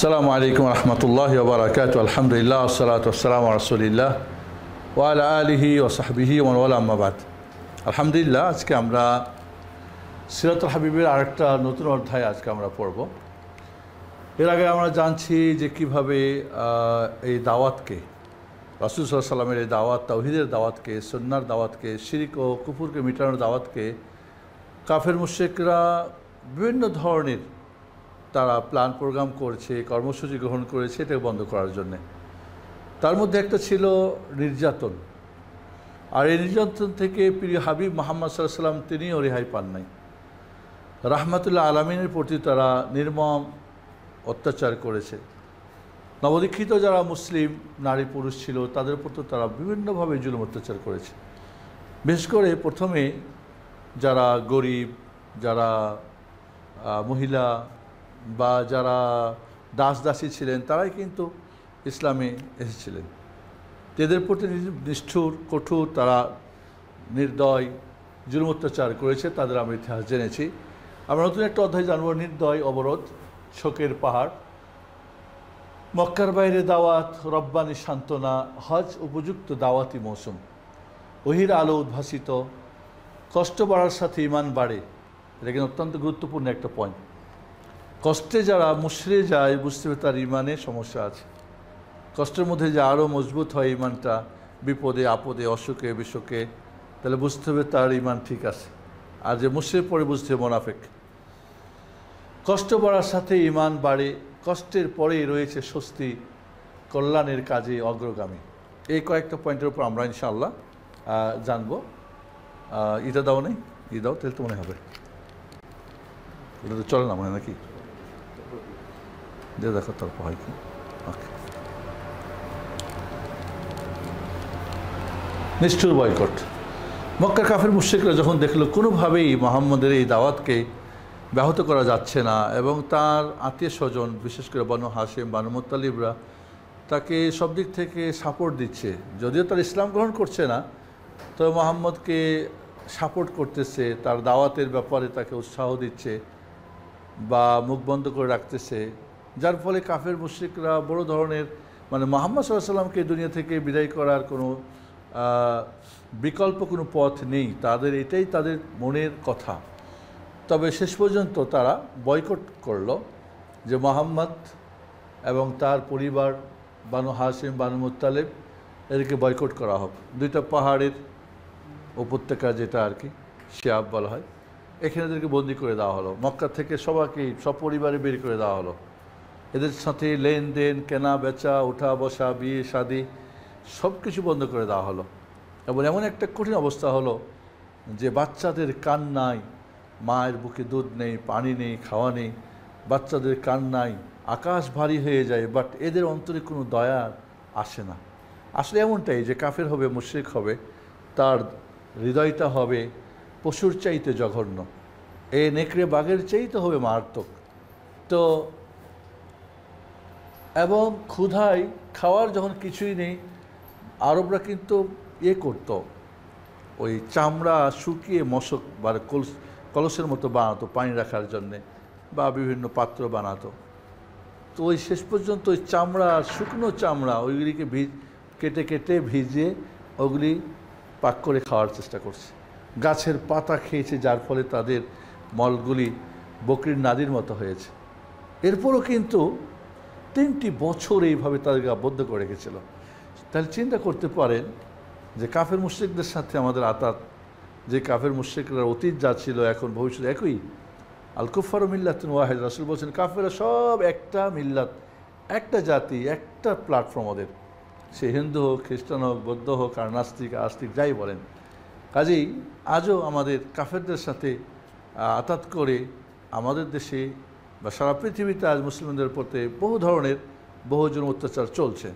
আসসালামু আলাইকুম রহমতুল্লাহি ওয়া বারাকাতুহু আলহামদুলিল্লাহ ওয়াসসালাতু ওয়াসসালামু আলা রাসূলিল্লাহ ওয়া আলা আলিহি ওয়া সাহবিহি ওয়া মান ওয়ালা আম্মা বাদ। আলহামদুলিল্লাহ, আজকে আমরা সিরাতুল হাবিবের আরেকটা নতুন অধ্যায় আজকে আমরা পড়ব। এর আগে আমরা জানছি যে কীভাবে এই দাওয়াতকে, রাসূল সাল্লাল্লাহু আলাইহি ওয়াসাল্লামের এই দাওয়াত, তাওহীদের দাওয়াতকে, সুন্নাহর দাওয়াতকে, শিরক ও কুফরকে মিটানোর দাওয়াতকে কাফের মুশরিকরা বিভিন্ন ধরনের তারা প্ল্যান প্রোগ্রাম করছে, কর্মসূচি গ্রহণ করেছে এটাকে বন্ধ করার জন্যে। তার মধ্যে একটা ছিল নির্যাতন। আর এই নির্যাতন থেকে প্রিয় হাবিব মুহাম্মদ সাল্লাল্লাহু আলাইহি ওয়াসাল্লাম তিনিও রেহাই পান নাই। রাহমাতুল্লাহ আলামিনের প্রতি তারা নির্মম অত্যাচার করেছে। নবদীক্ষিত যারা মুসলিম নারী পুরুষ ছিল তাদের উপর তো তারা বিভিন্নভাবে জুলুম অত্যাচার করেছে। বিশেষ করে প্রথমে যারা গরিব, যারা মহিলা বা যারা দাসী ছিলেন তারাই কিন্তু ইসলামে এসেছিলেন। এদের প্রতি নিষ্ঠুর, কঠোর, তারা নির্দয় জুলুম অত্যাচার করেছে, তাদের আমরা ইতিহাস জেনেছি। আমরা নতুন একটা অধ্যায় জানব, নির্দয় অবরোধ, শোকের পাহাড়, মক্কার বাইরে দাওয়াত, রব্বানি সান্ত্বনা, হজ উপযুক্ত দাওয়াতি মৌসুম, ওহির আলো উদ্ভাসিত, কষ্ট বাড়ার সাথে ইমান বাড়ে। এটা কিন্তু অত্যন্ত গুরুত্বপূর্ণ একটা পয়েন্ট। কষ্টে যারা মুশরে যায় বুঝতে হবে তার ইমানে সমস্যা আছে। কষ্টের মধ্যে যে আরও মজবুত হয় ইমানটা, বিপদে আপদে অসুখে বিসুখে, তাহলে বুঝতে হবে তার ইমান ঠিক আছে। আর যে মুশরে পরে বুঝতে হবে মোনাফেক। কষ্ট বাড়ার সাথে ইমান বাড়ে, কষ্টের পরেই রয়েছে স্বস্তি, কল্যাণের কাজে অগ্রগামী। এই কয়েকটা পয়েন্টের উপর আমরা ইনশাআল্লাহ জানবো। ইটা দাও নেই, দাও তাহলে তো মনে হবে। এটা তো চলে না মনে নাকি, দিয়ে দেখো তারপর হয় কি। ওকে, নিষ্ঠুর বয়কট। মক্কার কাফের মুশরিকরা যখন দেখলো কোনোভাবেই মুহাম্মদের এই দাওয়াতকে ব্যাহত করা যাচ্ছে না এবং তার আত্মীয় স্বজন বিশেষ করে বনু হাশিম, বনু মুত্তালিবরা তাকে সব দিক থেকে সাপোর্ট দিচ্ছে, যদিও তার ইসলাম গ্রহণ করছে না, তবে মুহাম্মদকে সাপোর্ট করতেছে, তার দাওয়াতের ব্যাপারে তাকে উৎসাহ দিচ্ছে বা মুখ বন্ধ করে রাখতেছে, যার ফলে কাফের মুশরিকরা বড় ধরনের মুহাম্মদ সাল্লাল্লাহু আলাইহি ওয়াসাল্লামকে দুনিয়া থেকে বিদায় করার কোনো বিকল্প কোনো পথ নেই, তাদের এটাই তাদের মনের কথা। তবে শেষ পর্যন্ত তারা বয়কট করলো যে মুহাম্মদ এবং তার পরিবার বানু হাশিম, বানু মুত্তালিব এদেরকে বয়কট করা হবে। দুইটা পাহাড়ের উপত্যকা যেটা আর কি শিয়াব বলা হয়, এখানে এদেরকে বন্দি করে দেওয়া হলো। মক্কা থেকে সবাইকেই সপরিবারে বের করে দেওয়া হলো। এদের সাথে লেনদেন, কেনা বেচা, ওঠা বসা, বিয়ে শাদি সব কিছু বন্ধ করে দেওয়া হলো। এবং এমন একটা কঠিন অবস্থা হলো যে বাচ্চাদের কান্নায়, মায়ের বুকে দুধ নেই, পানি নেই, খাওয়া নেই, বাচ্চাদের কান্নায় আকাশ ভারী হয়ে যায়, বাট এদের অন্তরে কোনো দয়া আসে না। আসলে এমনটাই যে কাফের হবে, মুশরিক হবে, তার হৃদয়টা হবে পশুর চাইতে জঘন্য, এ নেকড়ে বাঘের চাইতে হবে মারাত্মক। তো এবং ক্ষুধায় খাওয়ার যখন কিছুই নেই, আরবরা কিন্তু করত, ওই চামড়া শুকিয়ে মশক বা কলসের মতো বানাতো পানি রাখার জন্যে, বা বিভিন্ন পাত্র বানাতো। তো ওই শেষ পর্যন্ত ওই চামড়া, শুকনো চামড়া, ওইগুলিকে কেটে কেটে ভিজিয়ে ওগুলি পাক করে খাওয়ার চেষ্টা করছে। গাছের পাতা খেয়েছে, যার ফলে তাদের মলগুলি বকরির নাদির মতো হয়েছে। এরপরও কিন্তু 3টি বছর এইভাবে তাদেরকে আবদ্ধ করে রেখেছিল। তাহলে চিন্তা করতে পারেন যে কাফের মুশরিকদের সাথে আমাদের আতাত, যে কাফের মুশরিকরা অতীত যা ছিল এখন ভবিষ্যৎ একই। আল কুফারু মিল্লাতুন ওয়াহিদ, রাসূল বলছেন কাফেররা সব একটা মিল্লাত, একটা জাতি, একটা প্ল্যাটফর্ম ওদের, সে হিন্দু হোক, খ্রিস্টান হোক, বৌদ্ধ হোক, আর নাস্তিক আস্তিক যাই বলেন। কাজেই আজও আমাদের কাফেরদের সাথে আতাত করে আমাদের দেশে বা সারা পৃথিবীতে আজ মুসলিমদের প্রতি বহু ধরনের বহুজন অত্যাচার চলছে।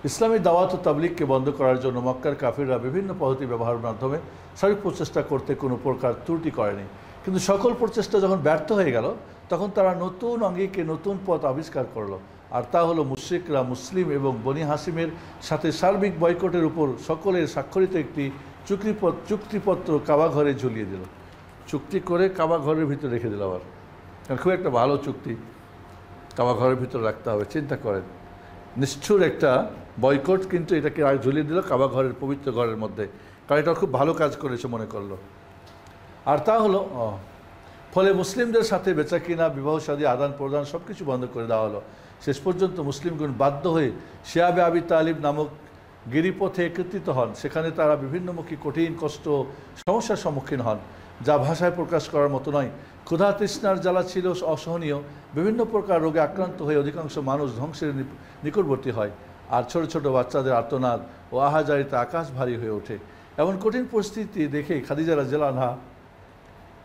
ইসলামী দাওয়াত ও তাবলীগকে বন্ধ করার জন্য মক্কার কাফিররা বিভিন্ন পদ্ধতি ব্যবহারের মাধ্যমে সার্বিক প্রচেষ্টা করতে কোনো প্রকার ত্রুটি করেনি। কিন্তু সকল প্রচেষ্টা যখন ব্যর্থ হয়ে গেল তখন তারা নতুন অঙ্গিকে নতুন পথ আবিষ্কার করলো, আর তা হলো মুশরিকরা মুসলিম এবং বনি হাসিমের সাথে সার্বিক বয়কটের উপর সকলের স্বাক্ষরিত একটি চুক্তিপত্র কাবা ঘরে ঝুলিয়ে দিল। চুক্তি করে কাবা ঘরের ভিতরে রেখে দিল আবার, কারণ খুব একটা ভালো চুক্তি কাবা ঘরের ভিতরে রাখতে হবে। চিন্তা করেন, নিষ্ঠুর একটা বয়কট, কিন্তু এটাকে আর ঝুলিয়ে দিল কাবা ঘরের পবিত্র ঘরের মধ্যে, কারণ এটা খুব ভালো কাজ করেছে মনে করলো। আর তা হলো ফলে মুসলিমদের সাথে বেচা কিনা, বিবাহ শাদী, আদান প্রদান সব কিছু বন্ধ করে দেওয়া হলো। শেষ পর্যন্ত মুসলিমগণ বাধ্য হয়ে শিয়াবে আবি তালিব নামক গিরিপথে একত্রিত হন। সেখানে তারা বিভিন্নমুখী কঠিন কষ্ট সমস্যার সম্মুখীন হন, যা ভাষায় প্রকাশ করার মতো নয়। ক্ষুধা তৃষ্ণার জ্বালা ছিল অসহনীয়। বিভিন্ন প্রকার রোগে আক্রান্ত হয়ে অধিকাংশ মানুষ ধ্বংসের নিকটবর্তী হয়, আর ছোট ছোট বাচ্চাদের আর্তনাদ ও আহাজারিতে আকাশ ভারী হয়ে ওঠে। এমন কঠিন পরিস্থিতি দেখে খাদিজা রাদিয়াল্লাহু আনহা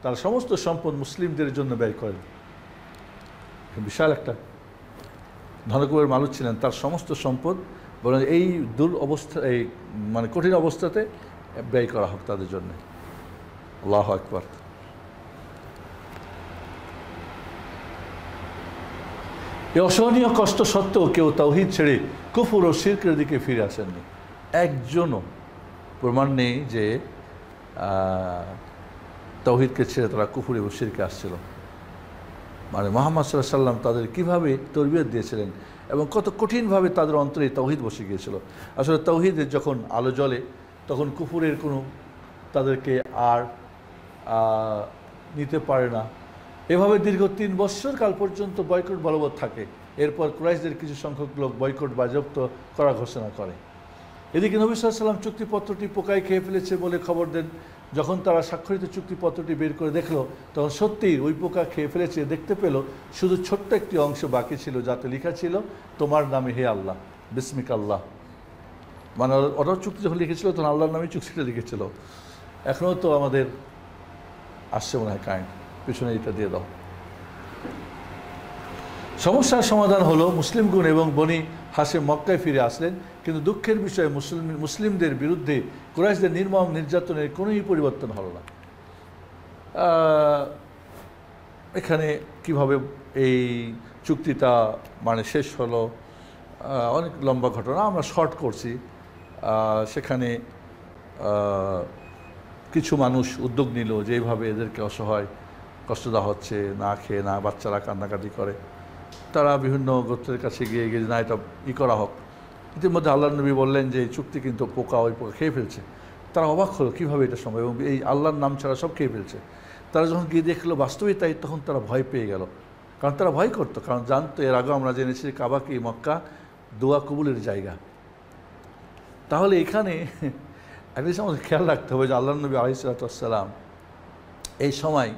তার সমস্ত সম্পদ মুসলিমদের জন্য ব্যয় করেন। বিশাল একটা ধনকুবের মানুষ ছিলেন, তার সমস্ত সম্পদ বলেন এই অবস্থা, এই মানে কঠিন অবস্থাতে ব্যয় করা হোক তাদের জন্য। আল্লাহু আকবার। এই অসহনীয় কষ্ট সত্ত্বেও কেউ তাওহীদ ছেড়ে কুফর ও শিরকের দিকে ফিরে আসেননি। একজনও প্রমাণ নেই যে তাওহীদকে ছেড়ে তারা কুফর এবং শিরকে আসছিল। মানে মুহাম্মদ সাল্লাল্লাহু আলাইহি ওয়াসাল্লাম তাদের কীভাবে তরবিয়ত দিয়েছিলেন এবং কত কঠিনভাবে তাদের অন্তরে তাওহীদ বসে গিয়েছিল। আসলে তাওহীদের যখন আলো জ্বলে তখন কুফরের কোনো তাদেরকে আর নিতে পারে না। এভাবে দীর্ঘ 3 বৎসর কাল পর্যন্ত বয়কট বলবৎ থাকে। এরপর কুরাইশদের কিছু সংখ্যক লোক বয়কট বাজেয়াপ্ত করা ঘোষণা করে। এদিকে নবী সাল্লাল্লাহু আলাইহি ওয়াসাল্লাম চুক্তিপত্রটি পোকায় খেয়ে ফেলেছে বলে খবর দেন। যখন তারা স্বাক্ষরিত চুক্তিপত্রটি বের করে দেখলো, তখন সত্যিই ওই পোকা খেয়ে ফেলেছে। দেখতে পেল শুধু ছোট্ট একটি অংশ বাকি ছিল, যাতে লেখা ছিল তোমার নামে হে আল্লাহ, বিসমিক আল্লাহ। মানে ওরা চুক্তি যখন লিখেছিল তখন আল্লাহর নামে চুক্তিটা লিখেছিল। এখনও তো আমাদের আসছে মনে হয় কারেন্ট, পিছনে এটা দিয়ে দাও। সমস্যার সমাধান হলো মুসলিমগণ এবং বনি হাশিম মক্কায় ফিরে আসলেন। কিন্তু দুঃখের বিষয়ে মুসলিমদের বিরুদ্ধে কুরাইশদের নির্মম নির্যাতনের কোনোই পরিবর্তন হলো না। এখানে কিভাবে এই চুক্তিটা মানে শেষ হলো, অনেক লম্বা ঘটনা, আমরা শর্ট করছি। সেখানে কিছু মানুষ উদ্যোগ নিল যে এইভাবে এদেরকে অসহায় কষ্ট দেওয়া হচ্ছে, না খেয়ে না, বাচ্চারা কান্নাকাটি করে। তারা বিভিন্ন গোত্রের কাছে গিয়ে না এটা করা হোক। ইতিমধ্যে আল্লাহর নবী বললেন যে এই চুক্তি কিন্তু পোকা, ওই পোকা খেয়ে ফেলছে। তারা অবাক হলো কীভাবে এটা সম্ভব, এবং এই আল্লাহর নাম ছাড়া সব খেয়ে ফেলছে। তারা যখন গিয়ে দেখলো বাস্তবেই তাই, তখন তারা ভয় পেয়ে গেল। কারণ তারা ভয় করতো, কারণ জানতো এর আগেও আমরা জেনেছি কাবা কি মক্কা দোয়া কবুলের জায়গা। তাহলে এখানে একটা জিনিস আমাদের খেয়াল রাখতে হবে যে আল্লাহর নবী আলাইহিস সালাতু ওয়াস সালাম এই সময়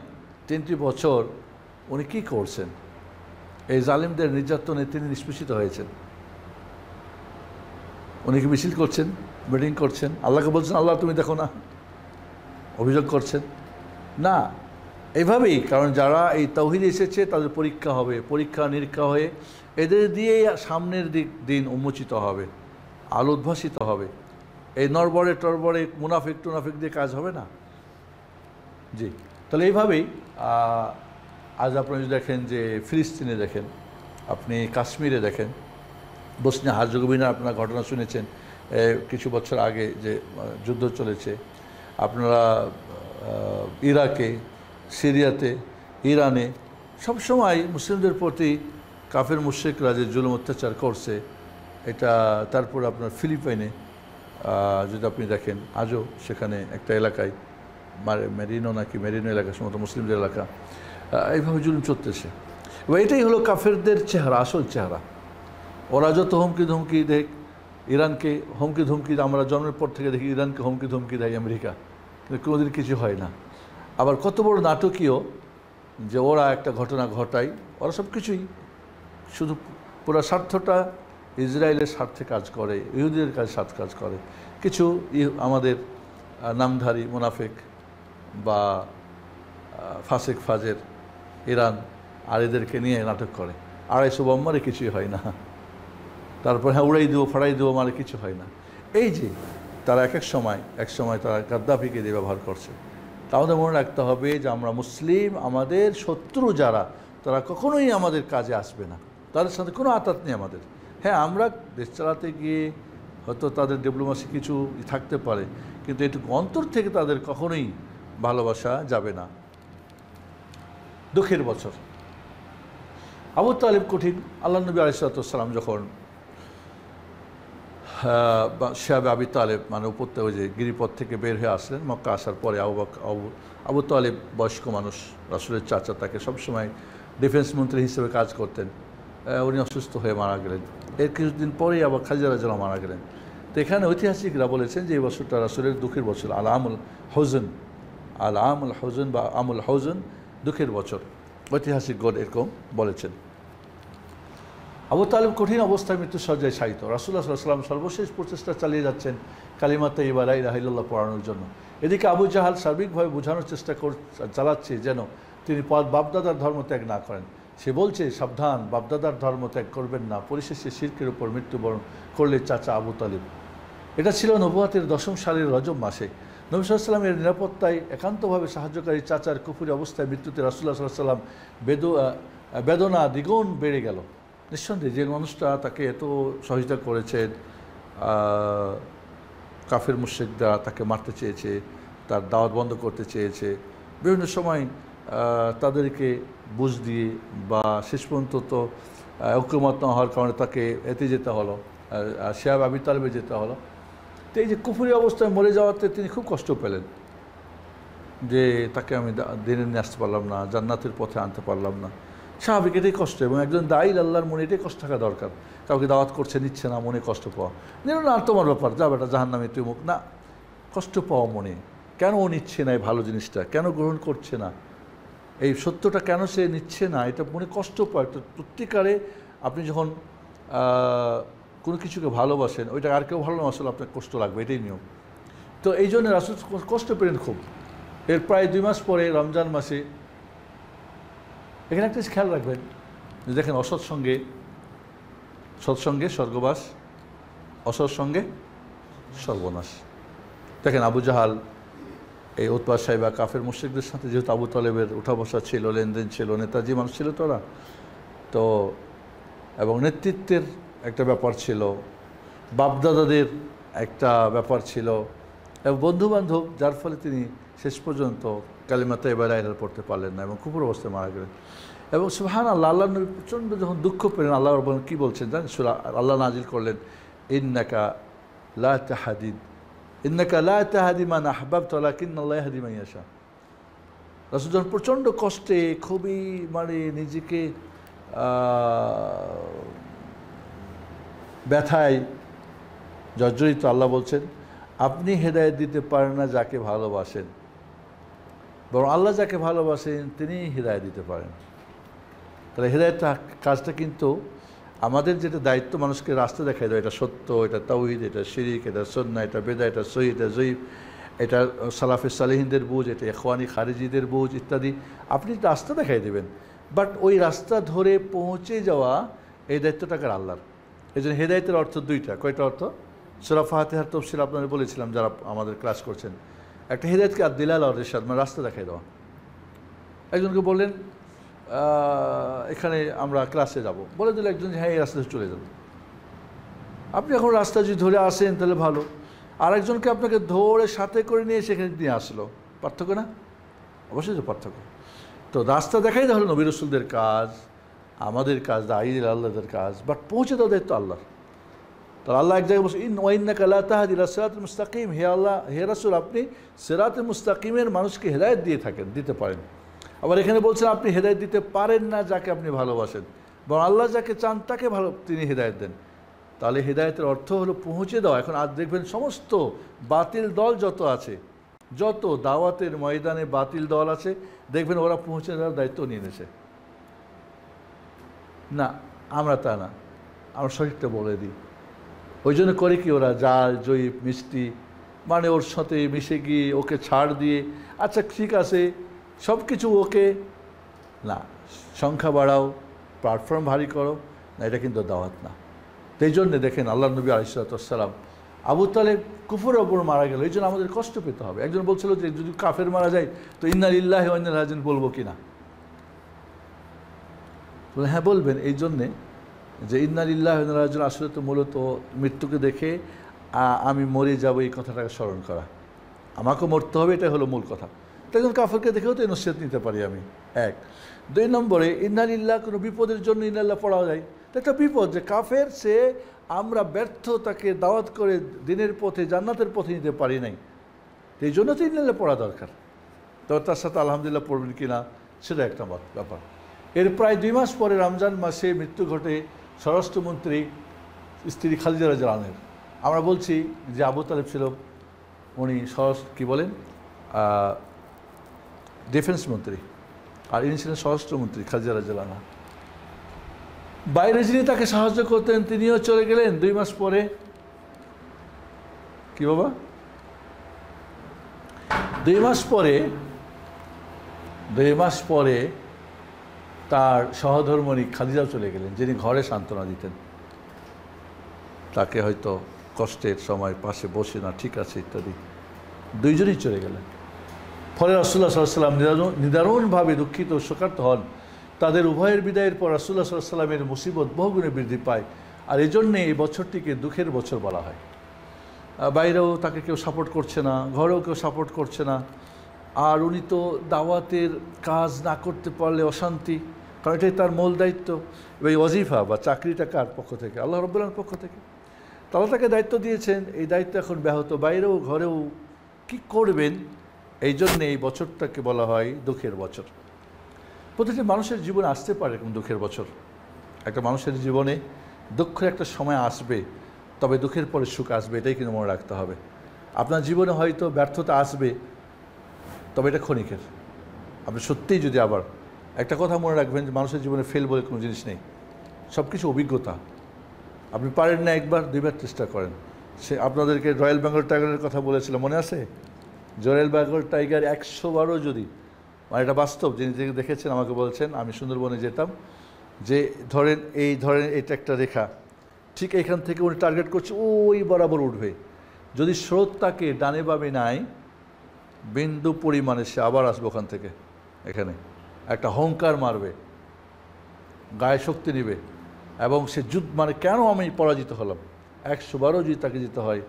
3টি বছর উনি কী করছেন? এই জালিমদের নির্যাতনে তিনি নিষ্পেষিত হয়েছেন। উনি কি মিছিল করছেন, মিটিং করছেন, আল্লাহকে বলছেন আল্লাহ তুমি দেখো না, অভিযোগ করছেন না? এইভাবেই, কারণ যারা এই তাওহীদে এসেছে তাদের পরীক্ষা হবে, পরীক্ষা নিরীক্ষা হয়ে এদের দিয়ে সামনের দিন উন্মোচিত হবে, আলো উদ্ভাসিত হবে। এই নরবরে টরবরে মুনাফিক টুনাফিক দিয়ে কাজ হবে না। জি, তাহলে এইভাবেই আজ আপনি যদি দেখেন যে ফিলিস্তিনে দেখেন, আপনি কাশ্মীরে দেখেন, বসনিয়া হার্জেগোভিনা আপনারা ঘটনা শুনেছেন কিছু বছর আগে যে যুদ্ধ চলেছে। আপনারা ইরাকে, সিরিয়াতে, ইরানে সবসময় মুসলিমদের প্রতি কাফের মুশরিকরা যে জুলুম অত্যাচার করছে এটা। তারপর আপনার ফিলিপাইনে যদি আপনি দেখেন আজও সেখানে একটা এলাকায় মেরিনো এলাকা সম্ভবত মুসলিমদের এলাকা, এইভাবে জুলুম চলতেছে। এবং এটাই হলো কাফেরদের চেহারা, আসল চেহারা। ওরা যত হুমকি ধমকি দেখ, ইরানকে হুমকি ধমকি আমরা জন্মের পর থেকে দেখি ইরানকে হুমকি ধমকি দেয় আমেরিকা, কিন্তু কোনোদিন কিছু হয় না। আবার কত বড় নাটকীয় যে ওরা একটা ঘটনা ঘটায়, ওরা সব কিছুই শুধু পুরো স্বার্থটা ইসরায়েলের স্বার্থে কাজ করে, ইহুদিদের স্বার্থে কাজ করে। কিছু আমাদের নামধারী মুনাফিক বা ফাসেক ফাজের ইরান আর এদেরকে নিয়ে নাটক করে। 250 বোম মারে কিছুই হয় না, তারপর হ্যাঁ উড়াই দেবো ফাড়াই দেবো মারে কিছু হয় না। এই যে তারা এক সময় তারা গাদ্দাফিকে দিয়ে ব্যবহার করছে। তা আমাদের মনে রাখতে হবে যে আমরা মুসলিম, আমাদের শত্রু যারা তারা কখনোই আমাদের কাজে আসবে না, তাদের সাথে কোনো আতাত নেই আমাদের। হ্যাঁ, আমরা দেশ চালাতে গিয়ে হয়তো তাদের ডিপ্লোমেসি কিছু থাকতে পারে, কিন্তু এটুকু অন্তর থেকে তাদের কখনোই ভালোবাসা যাবে না। দুঃখের বছর। আবু তালিব কঠিন। আল্লাহ নবী আলাইহিস সালাম যখন শাহ আবি তালেব মানে উপত্যকা ওই যে গিরিপথ থেকে বের হয়ে আসলেন, মক্কা আসার পরে আবু তালেব বয়স্ক মানুষ, রাসূলের চাচা, তাকে সবসময় ডিফেন্স মন্ত্রী হিসেবে কাজ করতেন। উনি অসুস্থ হয়ে মারা গেলেন। এর কিছুদিন পরেই আবার খাদিজা রাদিয়াল্লাহু মারা গেলেন। তো এখানে ঐতিহাসিকরা বলেছেন যে এই বছরটা রাসূলের দুঃখের বছর, আমুল হুজন বা আমুল হুজন, দুঃখের বছর। ঐতিহাসিকগণ এরকম বলেছেন। আবু তালিব কঠিন অবস্থায় মৃত্যু সজ্জায় শায়িত। রাসূলুল্লাহ সাল্লাল্লাহু আলাইহি ওয়াসাল্লাম সর্বশেষ প্রচেষ্টা চালিয়ে যাচ্ছেন কালিমা তাইয়্যিবা লা ইলাহা ইল্লাল্লাহ পড়ানোর জন্য। এদিকে আবু জাহাল সার্বিকভাবে বোঝানোর চেষ্টা চালাচ্ছে যেন তিনি বাপদাদার ধর্ম ত্যাগ না করেন। সে বলছে, সাবধান, বাপদাদার ধর্ম ত্যাগ করবেন না, পরিশেষে শিরকের উপর মৃত্যুবরণ করলে চাচা আবু তালিব। এটা ছিল নবুয়াতের 10ম সালের রজব মাসে। নবী সাল্লাল্লাহু আলাইহি ওয়াসাল্লামের নিরাপত্তায় একান্তভাবে সাহায্যকারী চাচার কুফরি অবস্থায় মৃত্যুতে রাসূলুল্লাহ সাল্লাল্লাহু আলাইহি ওয়াসাল্লাম বেদনা দ্বিগুণ বেড়ে গেল। নিঃসন্দেহে যে মানুষটা তাকে এত সহযোগিতা করেছে, কাফের মুশরিকরা তাকে মারতে চেয়েছে, তার দাওয়াত বন্ধ করতে চেয়েছে, বিভিন্ন সময় তাদেরকে বুঝ দিয়ে বা শেষ পর্যন্ত তো ঐক্যমত না হওয়ার কারণে তাকে এতে যেতে হলো, শাহ আবি তালেবে যেতে হলো। তো এই যে কুফরি অবস্থায় মরে যাওয়াতে তিনি খুব কষ্ট পেলেন যে তাকে আমি দিনে নিয়ে আসতে পারলাম না, জান্নাতের পথে আনতে পারলাম না। স্বাভাবিক, এটাই কষ্ট। এবং একজন দায়ী আল্লাহর মনে এটাই কষ্ট থাকা দরকার। কাউকে দাওয়াত করছে, নিচ্ছে না, মনে কষ্ট পাওয়া না, তোমার ব্যাপার, যা বেটা জাহান্নামে তুই মুখ না, কষ্ট পাওয়া মনে। কেন ও নিচ্ছে না এই ভালো জিনিসটা, কেন গ্রহণ করছে না, এই সত্যটা কেন সে নিচ্ছে না, এটা মনে কষ্ট পায়। তো প্রত্যেকারে আপনি যখন কোনো কিছুকে ভালোবাসেন, ওইটা আর কেউ ভালোবাসলে আপনার কষ্ট লাগবে, এটাই নিয়ম। তো এই জন্য রাসূল কষ্ট পেলেন খুব। এর প্রায় 2 মাস পরে রমজান মাসে, এখানে একটা খেয়াল রাখবেন, দেখেন, সৎসঙ্গে স্বর্গবাস, অসৎসঙ্গে সর্বনাশ। দেখেন আবু জাহাল, এই উতবা সাইবা, কাফের মুশরিকদের সাথে যেহেতু আবু তালেবের উঠা বসা ছিল, লেনদেন ছিল, নেতাজি মানুষ ছিল তোরা, তো এবং নেতৃত্বের একটা ব্যাপার ছিল, বাপদাদাদের একটা ব্যাপার ছিল, এবং বন্ধুবান্ধব, যার ফলে তিনি শেষ পর্যন্ত কালিমা তাইয়্যিবা লা ইলাহা ইল্লাল্লাহ পড়তে পারলেন না এবং কুফর অবস্থায় মারা গেলেন। এবং সুবহানাল্লাহ, আল্লাহ নবী প্রচণ্ড যখন দুঃখ পেলেন, আল্লাহ বলেন কী বলছেন জানেন? সূরা আল্লাহ নাজিল করলেন, ইন্নাকা লা তাহদি মান আহবাবতা ওয়ালাকিন্নাল্লাহ ইয়াহদি মান ইয়াশা। রাসূল যখন প্রচণ্ড কষ্টে, খুবই মানে নিজেকে ব্যথায় জর্জরিত, আল্লাহ বলছেন, আপনি হেদায়েত দিতে পারেন না যাকে ভালোবাসেন, বরং আল্লাহ যাকে ভালোবাসেন তিনি হেদায়েত দিতে পারেন। তাহলে হেদায়েত কাজটা কিন্তু আমাদের যেটা দায়িত্ব, মানুষকে রাস্তা দেখাই দেয়, এটা সত্য, এটা তাওহীদ, এটা শিরিক, এটা সুন্নাহ, এটা বেদা, এটা সহিহ, এটা জয়ীফ, এটা সালাফে সালেহিনদের বুঝ, এটা ইখওয়ানি খারিজিদের বুঝ ইত্যাদি। আপনি রাস্তা দেখাই দেবেন, বাট ওই রাস্তা ধরে পৌঁছে যাওয়া এই দায়িত্বটা কার? আল্লাহর। এই জন্য হেদায়েতের অর্থ 2টা। কয়টা অর্থ? সূরা ফাতিহার তাফসীর আপনাদের বলেছিলাম যারা আমাদের ক্লাস করছেন। একটা হেদায়েতকে আদ-দিলালা ওয়ার ইরশাদ, মানে রাস্তা দেখাই দেওয়া। একজনকে বললেন এখানে আমরা ক্লাসে যাব, বলে দিল একজন, হ্যাঁ এই রাস্তায় চলে যাবে। আপনি এখন রাস্তা যদি ধরে আসেন তাহলে ভালো, আর একজনকে আপনাকে ধরে সাথে করে নিয়ে সেখানে নিয়ে আসলো, পার্থক্য না? অবশ্যই যে পার্থক্য। তো রাস্তা দেখাই দেওয়া হলো নবী রাসূলদের কাজ, আমাদের কাজ, দাঈদের আল্লাহদের কাজ, বাট পৌঁছে দেওয়া দায়িত্ব আল্লাহর। তাহলে আল্লাহ এক জায়গায় বলছে, ইন্নাকা লা তাহদি ইলা সিরাতিল মুস্তাকিম, হে আল্লাহ, হে রাসূল, আপনি সিরাতুল মুস্তাকিমের মানুষকে হেদায়েত দিয়ে থাকেন, দিতে পারেন। আবার এখানে বলছেন আপনি হেদায়েত দিতে পারেন না যাকে আপনি ভালোবাসেন, বরং আল্লাহ যাকে চান তাকে তিনি হেদায়েত দেন। তাহলে হেদায়েতের অর্থ হলো পৌঁছে দেওয়া। এখন আজ দেখবেন সমস্ত বাতিল দল যত আছে, যত দাওয়াতের ময়দানে বাতিল দল আছে, দেখবেন ওরা পৌঁছে দেওয়ার দায়িত্ব নিয়ে নিয়েছে। না, আমরা তা না, আমরা সঠিকটা বলে দিই। ওই জন্য করে কি, ওরা জাল, জয়ীফ, মিষ্টি, মানে ওর সাথে মিশে গিয়ে ওকে ছাড় দিয়ে, আচ্ছা ঠিক আছে সব কিছু ওকে, না, সংখ্যা বাড়াও, প্ল্যাটফর্ম ভারী করো না, এটা কিন্তু দাওয়াত না। তো এই জন্যে দেখেন আল্লাহ নবী আলাইহিস সালাতু ওয়াস সালাম, আবু তালেব কুফরের ওপর মারা গেল, এই জন্য আমাদের কষ্ট পেতে হবে। একজন বলছিল যে যদি কাফের মারা যায় তো ইন্না লিল্লাহি ওয়া ইন্না ইলাইহি রাজিউন বলবো কি না? হ্যাঁ বলবেন, এই জন্যে যে ইন্না লিল্লাহি ওয়া ইন্না ইলাইহি রাজিউন আসলে তো মূলত মৃত্যুকে দেখে আমি মরে যাব এই কথাটাকে স্মরণ করা, আমাকে মরতে হবে, এটাই হলো মূল কথা। তো একজন কাফেরকে দেখেও তো এই নসিহত নিতে পারি আমি। এক। 2 নম্বরে ইন্নালিল্লাহ, কোনো বিপদের জন্য ইন্নালিল্লাহ পড়া যায়। তো একটা বিপদ যে কাফের, সে আমরা ব্যর্থ তাকে দাওয়াত করে দিনের পথে জান্নাতের পথে নিতে পারি নাই, এই জন্য তো ইন্নালিল্লাহ পড়া দরকার। তবে তার সাথে আলহামদুলিল্লাহ পড়বেন কি না সেটা একটা ব্যাপার। এর প্রায় 2 মাস পরে রমজান মাসে মৃত্যু ঘটে স্বরাষ্ট্রমন্ত্রী স্ত্রী খাদিজা রাদিয়াল্লাহু আনহার। আমরা বলছি যে আবু তালেব ছিল, উনি কি বলেন, ডিফেন্স মন্ত্রী, আর ইনি ছিলেন স্বরাষ্ট্রমন্ত্রী খাদিজা রাদিয়াল্লাহু আনহা। বাইরে যিনি তাকে সাহায্য করতেন তিনিও চলে গেলেন 2 মাস পরে। কি বাবা? 2 মাস পরে তার সহধর্মণী খাদিজাও চলে গেলেন, যিনি ঘরে সান্ত্বনা দিতেন, তাকে হয়তো কষ্টের সময় পাশে বসে না ঠিক আছে ইত্যাদি, দুইজনই চলে গেলেন। ফলে রাসূলুল্লাহ সাল্লাল্লাহু আলাইহি ওয়াসাল্লাম নিদারুণভাবে দুঃখিত ও শোকার্ত হন। তাদের উভয়ের বিদায়ের পর রাসূলুল্লাহ সাল্লাল্লাহু আলাইহি ওয়াসাল্লামের মুসিবত বহুগুণে বৃদ্ধি পায়, আর এই জন্যে এই বছরটিকে দুঃখের বছর বলা হয়। বাইরেও তাকে কেউ সাপোর্ট করছে না, ঘরেও কেউ সাপোর্ট করছে না, আর উনি তো দাওয়াতের কাজ না করতে পারলে অশান্তি, কারণ এটাই তার মূল দায়িত্ব। এই ওয়াজিফা বা চাকরিটা কার পক্ষ থেকে? আল্লাহ রাব্বুল আলামিনের পক্ষ থেকে। তারা তাকে দায়িত্ব দিয়েছেন, এই দায়িত্ব এখন ব্যাহত, বাইরেও ঘরেও কি করবেন? এই জন্যে এই বছরটাকে বলা হয় দুঃখের বছর। প্রতিটি মানুষের জীবনে আসতে পারে এরকম দুঃখের বছর। একটা মানুষের জীবনে দুঃখের একটা সময় আসবে, তবে দুঃখের পরে সুখ আসবে, এটাই কিন্তু মনে রাখতে হবে। আপনার জীবনে হয়তো ব্যর্থতা আসবে, তবে এটা ক্ষণিকের। আপনি সত্যিই যদি আবার একটা কথা মনে রাখবেন যে মানুষের জীবনে ফেল বলে কোনো জিনিস নেই, সব কিছু অভিজ্ঞতা। আপনি পারেন না একবার, 2বার চেষ্টা করেন। সে আপনাদেরকে রয়্যাল বেঙ্গল টাইগারের কথা বলেছিলাম, মনে আছে? রয়্যাল বেঙ্গল টাইগার 100 বারও যদি, মানে এটা বাস্তব, যিনি দেখেছেন আমাকে বলছেন, আমি সুন্দরবনে যেতাম, যে ধরেন এটা একটা রেখা, ঠিক এখান থেকে উনি টার্গেট করছে ওই বরাবর উঠবে, যদি স্রোত তাকে ডানে বামে নাই বিন্দু পরিমাণে, সে আবার আসবে ওখান থেকে এখানে, একটা হংকার মারবে, গায়ে শক্তি নেবে, এবং সে যুদ্ধ, মানে কেন আমি পরাজিত হলাম, 100 বারও যদি তাকে যেতে হয়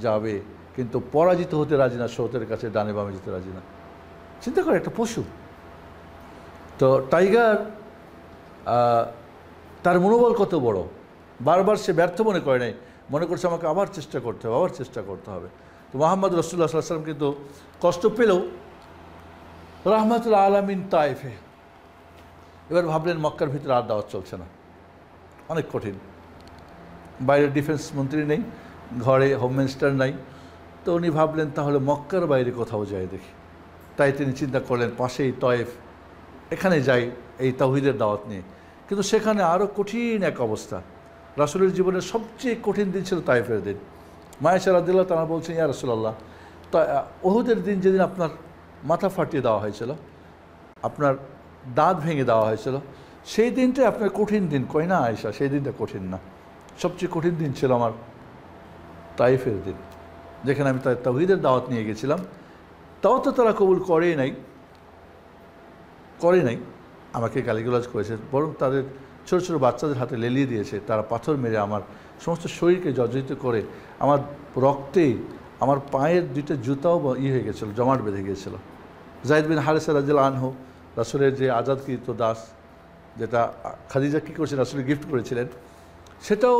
যাবে, কিন্তু পরাজিত হতে রাজি না, স্রোতের কাছে ডানে বামে যেতে রাজি না। চিন্তা করে, একটা পশু। তো টাইগার, তার মনোবল কত বড়, বারবার সে ব্যর্থ মনে করে নাই, মনে করছে আমাকে আবার চেষ্টা করতে হবে। তো মুহাম্মদ রাসূলুল্লাহ সাল্লাল্লাহু আলাইহি ওয়াসাল্লাম কিন্তু কষ্ট পেলেও রাহমাতুল আলামিন তায়েফে, এবার ভাবলেন মক্কার ভিতরে আর দাওয়াত চলছে না, অনেক কঠিন, বাইরে ডিফেন্স মন্ত্রী নেই, ঘরে হোম মিনিস্টার নাই, তো উনি ভাবলেন তাহলে মক্কার বাইরে কোথাও যাই দেখি। তাই তিনি চিন্তা করলেন পাশেই তয়েফ, এখানে যাই এই তাওহীদের দাওয়াত নিয়ে। কিন্তু সেখানে আরও কঠিন এক অবস্থা। রাসূলের জীবনের সবচেয়ে কঠিন দিন ছিল তায়েফের দিন। আয়েশা রাদিয়াল্লাহু তাআলা বলছেন, ইয়া রাসূলুল্লাহ, তা উহুদের দিন যেদিন আপনার মাথা ফাটিয়ে দেওয়া হয়েছিল, আপনার দাঁত ভেঙে দেওয়া হয়েছিল, সেই দিনটাই আপনার কঠিন দিন। কই না আয়েশা, সেই দিনটা কঠিন না, সবচেয়ে কঠিন দিন ছিল আমার তায়েফের দিন, যেখানে আমি তাওহীদের দাওয়াত নিয়ে গেছিলাম। তাও তো তারা কবুল করে নাই, আমাকে গালিগালাজ করেছে, বরং তাদের ছোটো ছোটো বাচ্চাদের হাতে লেলিয়ে দিয়েছে, তারা পাথর মেরে আমার সমস্ত শরীরকে জর্জরিত করে, আমার রক্তে আমার পায়ের 2টা জুতাও হয়ে গেছিলো, জমাট বেঁধে গিয়েছিল। যায়েদ বিন হারেসা রাদিয়াল্লাহু আনহু, রাসূলের যে আজাদকৃত দাস, যেটা খাদিজা কী করেছেন, রাসূল গিফট করেছিলেন, সেটাও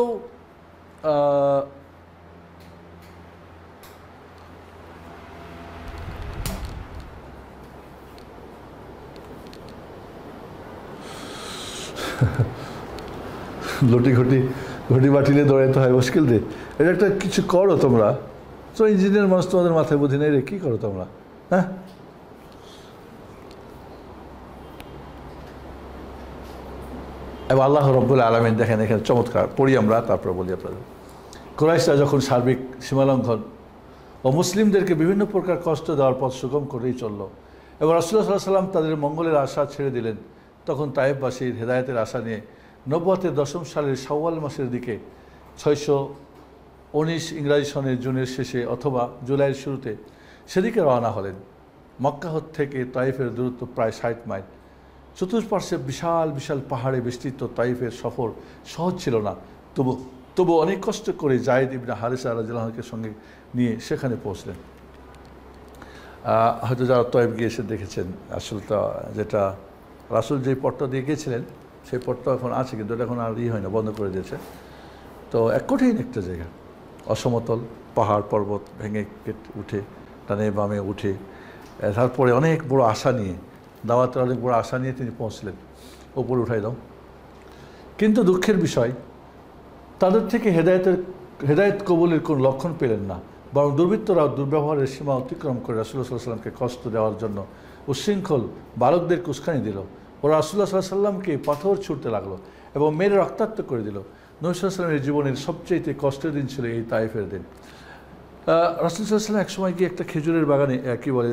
ঘটি বাটিলে দৌড়াইতে হয়, মুশকিল দিয়ে। এটা একটা কিছু করো তোমরা, তো ইঞ্জিনিয়ার মানুষ, তোমাদের মাথায় বুদ্ধি নেই রে, কী করো তোমরা? হ্যাঁ, এবং আল্লাহ রাব্বুল আলামিন দেখেন এখানে চমৎকার, পড়ি আমরা, তারপর বলি আপনাদের। কুরাইশরা যখন সার্বিক সীমালঙ্ঘন ও মুসলিমদেরকে বিভিন্ন প্রকার কষ্ট দেওয়ার পথ সুগম করেই চলল, এবং রাসূলুল্লাহ সাল্লাল্লাহু আলাইহি ওয়াসাল্লাম তাদের মঙ্গলের আশা ছেড়ে দিলেন, তখন তায়েফবাসীর হেদায়েতের আশা নিয়ে নবুয়তের 10ম সালের শাওয়াল মাসের দিকে 619 ইংরাজি সনের জুনের শেষে অথবা জুলাইয়ের শুরুতে সেদিকে রওনা হলেন। মক্কা থেকে তায়েফের দূরত্ব প্রায় 60 মাইল। চতুর্পার্শ্বে বিশাল বিশাল পাহাড়ে বেষ্টিত তায়েফের সফর সহজ ছিল না, তবু অনেক কষ্ট করে যায়েদ ইবনে হারেসা রাদিয়াল্লাহু আনহুকে সঙ্গে নিয়ে সেখানে পৌঁছলেন। হয়তো যারা তায়েফ গিয়েছে দেখেছেন, আসলে যেটা রাসূল যে পথটা দিয়ে গিয়েছিলেন সেই পথটা এখন আছে, কিন্তু এটা এখন আর হয় না, বন্ধ করে দিয়েছে। তো এক কঠিন একটা জায়গা, অসমতল, পাহাড় পর্বত ভেঙে উঠে ডানে বামে উঠে, তারপরে অনেক বড় আশা নিয়ে, দাওয়াতের অনেক বড় আশা নিয়ে তিনি পৌঁছলেন, ওপরে উঠাই দাও। কিন্তু দুঃখের বিষয়, তাদের থেকে হেদায়েত কবুলের কোনো লক্ষণ পেলেন না, বরং দুর্বৃত্তরাও দুর্ব্যবহারের সীমা অতিক্রম করে রাসূলুল্লাহ সাল্লাল্লাহু আলাইহি ওয়াসাল্লামকে কষ্ট দেওয়ার জন্য উচ্ছৃঙ্খল বালকদের উস্কানি দিল। ওরা রাসূলুল্লাহ সাল্লাল্লাহু আলাইহি ওয়াসাল্লামকে পাথর ছুঁড়তে লাগলো এবং মেরে রক্তাক্ত করে দিল। নবী সাল্লাল্লাহু আলাইহি ওয়াসাল্লামের জীবনের সবচেয়ে কষ্টের দিন ছিল এই তায়েফের দিন। রাসূল সাল্লাল্লাহু আলাইহি ওয়াসাল্লাম একসময় গিয়ে একটা খেজুরের বাগানে, কী বলে,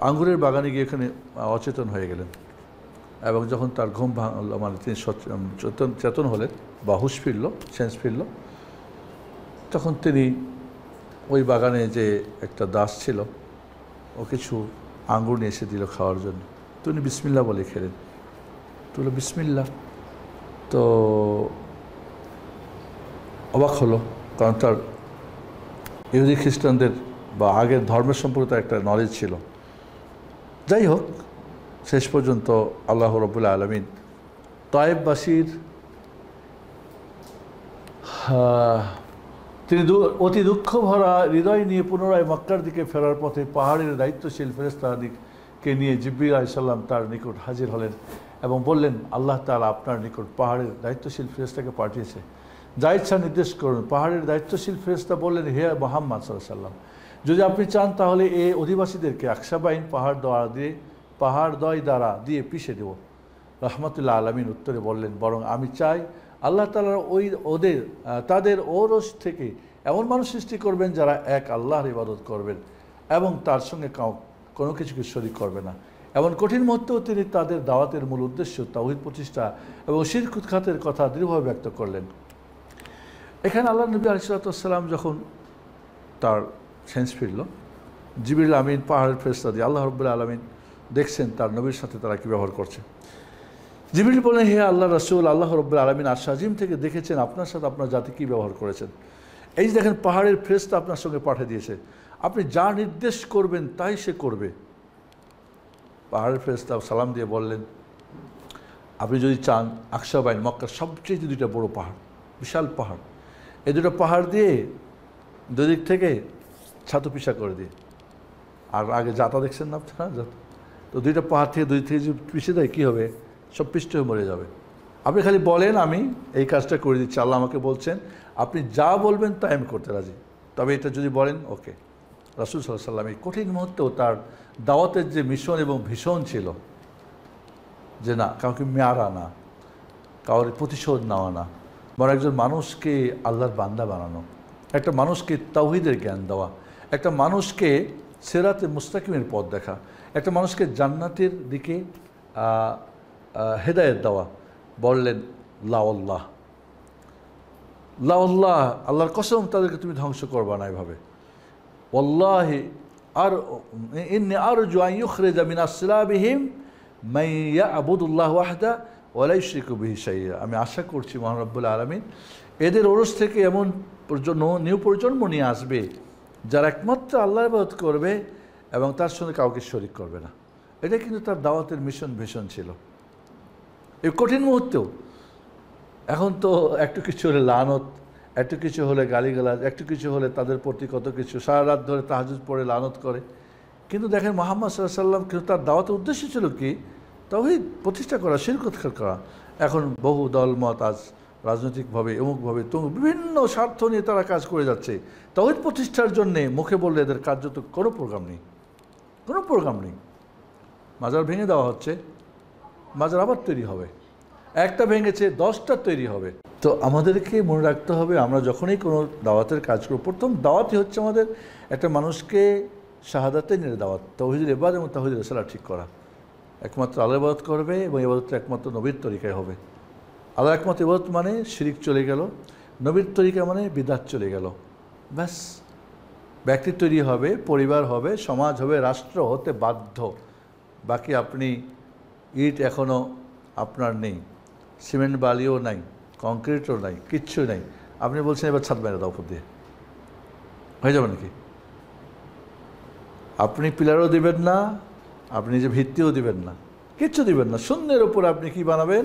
আঙ্গুরের বাগানে গিয়ে এখানে অচেতন হয়ে গেলেন, এবং যখন তার ঘুম ভাঙল, মানে তিনি চেতন হলেন বা হুঁশ ফিরল, সেন্স ফিরল, তখন তিনি ওই বাগানে যে একটা দাস ছিল ও কিছু আঙ্গুর নিয়ে এসে দিল খাওয়ার জন্য। তো উনি বিসমিল্লাহ বলে খেলেন। তো বলল বিসমিল্লাহ। তো অবাক হলো, কারণ তার ইহুদি খ্রিস্টানদের বা আগের ধর্মের সম্পর্কে তার একটা নলেজ ছিল। যাই হোক, শেষ পর্যন্ত আল্লাহ রাব্বুল আলামিন তায়েফবাসীর তিনি অতি দুঃখ ভরা হৃদয় নিয়ে পুনরায় মক্কার দিকে ফেরার পথে পাহাড়ের দায়িত্বশীল ফেরেশতাকে নিয়ে জিবরিল আলাইহিস সালাম তার নিকট হাজির হলেন এবং বললেন, আল্লাহ তাআলা আপনার নিকট পাহাড়ের দায়িত্বশীল ফেরেশতাকে পাঠিয়েছে, যা ইচ্ছা নির্দেশ করুন। পাহাড়ের দায়িত্বশীল ফেরেশতা বললেন, হে মুহাম্মদ সাল্লাল্লাহু আলাইহি ওয়াসাল্লাম, যদি আপনি চান তাহলে এই অধিবাসীদেরকে আকসাবাইন পাহাড়দ্বয় দ্বারা দিয়ে পিষে দেব। রাহমাতুল্লাহ আলামিন উত্তরে বললেন, বরং আমি চাই আল্লাহ তাআলা তাদের ওরস থেকে এমন মানুষ সৃষ্টি করবেন যারা এক আল্লাহর ইবাদত করবেন এবং তার সঙ্গে কোনো কিছুকে শরীক করবে না। এমন কঠিন মুহূর্তেও তিনি তাদের দাওয়াতের মূল উদ্দেশ্য তাওহীদ প্রতিষ্ঠা এবং শিরক উৎখাতের কথা দৃঢ়ভাবে ব্যক্ত করলেন। এখানে আল্লাহ নবী আলাইহিস সালাম যখন তার সেন্স ফিরল, জিবরিল আমিন পাহাড়ের ফেরেশতা দিয়ে আল্লাহ রাব্বুল আলামিন দেখছেন তার নবীর সাথে তারা কী ব্যবহার করছে। জিবরিল বলেন, হে আল্লাহ রাসূল, আল্লাহ রাব্বুল আলামিন আরশ আজিম থেকে দেখেছেন আপনার সাথে আপনার জাতি কী ব্যবহার করেছেন। এই যে দেখেন পাহাড়ের ফেরেশতা আপনার সঙ্গে পাঠিয়ে দিয়েছে, আপনি যা নির্দেশ করবেন তাই সে করবে। পাহাড়ের ফেরেশতা সালাম দিয়ে বললেন, আপনি যদি চান আকসাবাইন, মক্কার সবচেয়ে দুইটা বড় পাহাড়, বিশাল পাহাড়, এই দুটো পাহাড় দিয়ে দুদিক থেকে ছাতু পিসা করে দিই। আর আগে যাতা দেখছেন না আপনারা, তো দুইটা পাহাড় থেকে দুই থেকে যদি পিছিয়ে দেয় কী হবে, সব পিষ্ট হয়ে মরে যাবে। আপনি খালি বলেন আমি এই কাজটা করে দিচ্ছি, আল্লাহ আমাকে বলছেন আপনি যা বলবেন তাই আমি করতে রাজি, তবে এটা যদি বলেন ওকে। রাসূল সাল্লাল্লাহু আলাইহি ওয়াসাল্লাম এই কঠিন মুহূর্তেও তার দাওয়াতের যে মিশন এবং ভীষণ ছিল যে না কাউকে মেয়ারা না, কাউর প্রতিশোধ নেওয়া না, বরং একজন মানুষকে আল্লাহর বান্দা বানানো, একটা মানুষকে তাওহীদের জ্ঞান দেওয়া, একটা মানুষকে সিরাতে মুস্তাকিমের পথ দেখা, একটা মানুষকে জান্নাতের দিকে হেদায়েত দেওয়া। বললেন লা আল্লাহ, লা আল্লাহ, আল্লাহর কসম তাদেরকে তুমি ধ্বংস করবা না এভাবে। ওয়াল্লাহি আর ইন্নী আরজু আন ইউখরিজা মিন আসলাবিহিম মান ইয়াবুদুল্লাহ ওয়াহদা ওয়া লা ইউশরিকু বিহি শাইআ। আমি আশা করছি মহান রব্বুল আলামিন এদের ওরস থেকে এমন নিউ প্রজন্ম নিয়ে আসবে যারা একমাত্র আল্লাহর ইবাদত করবে এবং তার সঙ্গে কাউকে শরিক করবে না। এটা কিন্তু তার দাওয়াতের মিশন ভীষণ ছিল এই কঠিন মুহূর্তেও। এখন তো একটু কিছু হলে লানত, একটু কিছু হলে গালিগালাজ, একটু কিছু হলে তাদের প্রতি কত কিছু, সারা রাত ধরে তাহাজ্জুদ পড়ে লানত করে। কিন্তু দেখেন মুহাম্মদ সাল্লাল্লাহু আলাইহি ওয়াসাল্লাম কিন্তু তার দাওয়াতের উদ্দেশ্য ছিল কি, তাওহীদ প্রতিষ্ঠা করা, শিরক উৎখাত করা। এখন বহু দলমত আজ রাজনৈতিকভাবে অমুকভাবে বিভিন্ন স্বার্থ নিয়ে তারা কাজ করে যাচ্ছে। তাওহীদ প্রতিষ্ঠার জন্যে মুখে বললে এদের কার্যত কোনো প্রোগ্রাম নেই, কোনো প্রোগ্রাম নেই। মাজার ভেঙে দেওয়া হচ্ছে, মাজার আবার তৈরি হবে, একটা ভেঙেছে 10টা তৈরি হবে। তো আমাদেরকে মনে রাখতে হবে আমরা যখনই কোনো দাওয়াতের কাজ করব, প্রথম দাওয়াতই হচ্ছে আমাদের একটা মানুষকে শাহাদাতে নিয়ে দাওয়াত, তাওহীদের ইবাদত এবং তাওহীদের রিসালাত ঠিক করা। একমাত্র আল্লাহ ইবাদত করবে এবং ইবাদতটা একমাত্র নবীর তরিকায় হবে। আল্লাহ একমাত্র ইবাদত মানে শিরিক চলে গেল, নবীর তরিকা মানে বিদআত চলে গেল, ব্যাস। ব্যক্তি তৈরি হবে, পরিবার হবে, সমাজ হবে, রাষ্ট্র হতে বাধ্য। বাকি আপনি ইট এখনও আপনার নেই, সিমেন্ট বালিও নাই, কংক্রিটও নাই, কিচ্ছু নেই, আপনি বলছেন এবার ছাদ মেরে দাও উপর দিয়ে, হয়ে যাবে নাকি? আপনি পিলারও দিবেন না, আপনি যে ভিত্তিও দিবেন না, কিচ্ছু দিবেন না, শূন্যের উপর আপনি কি বানাবেন,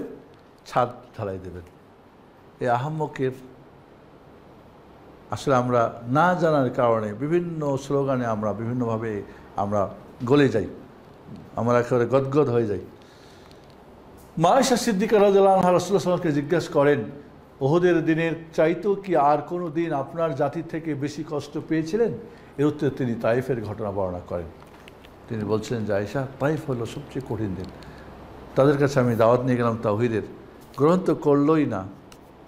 ছাদ ঢালাই দেবেন। এই আহাম্মকের আসলে আমরা না জানার কারণে বিভিন্ন স্লোগানে আমরা বিভিন্নভাবে আমরা গলে যাই, আমরা একেবারে গদগদ হয়ে যাই। মা আয়েশা সিদ্দিকা রাদিয়াল্লাহু আনহা রাসূলুল্লাহ সাল্লাল্লাহু আলাইহি ওয়াসাল্লামকে জিজ্ঞাসা করেন, ওহুদের দিনের চাইতেও কি আর কোনো দিন আপনার জাতি থেকে বেশি কষ্ট পেয়েছিলেন? এর উত্তরে তিনি তাইফের ঘটনা বর্ণনা করেন। তিনি বলছিলেন যে আয়েশা, তাইফ হলো সবচেয়ে কঠিন দিন। তাদের কাছে আমি দাওয়াত নিয়ে গেলাম তাওহীদের, গ্রহণ তো করলোই না,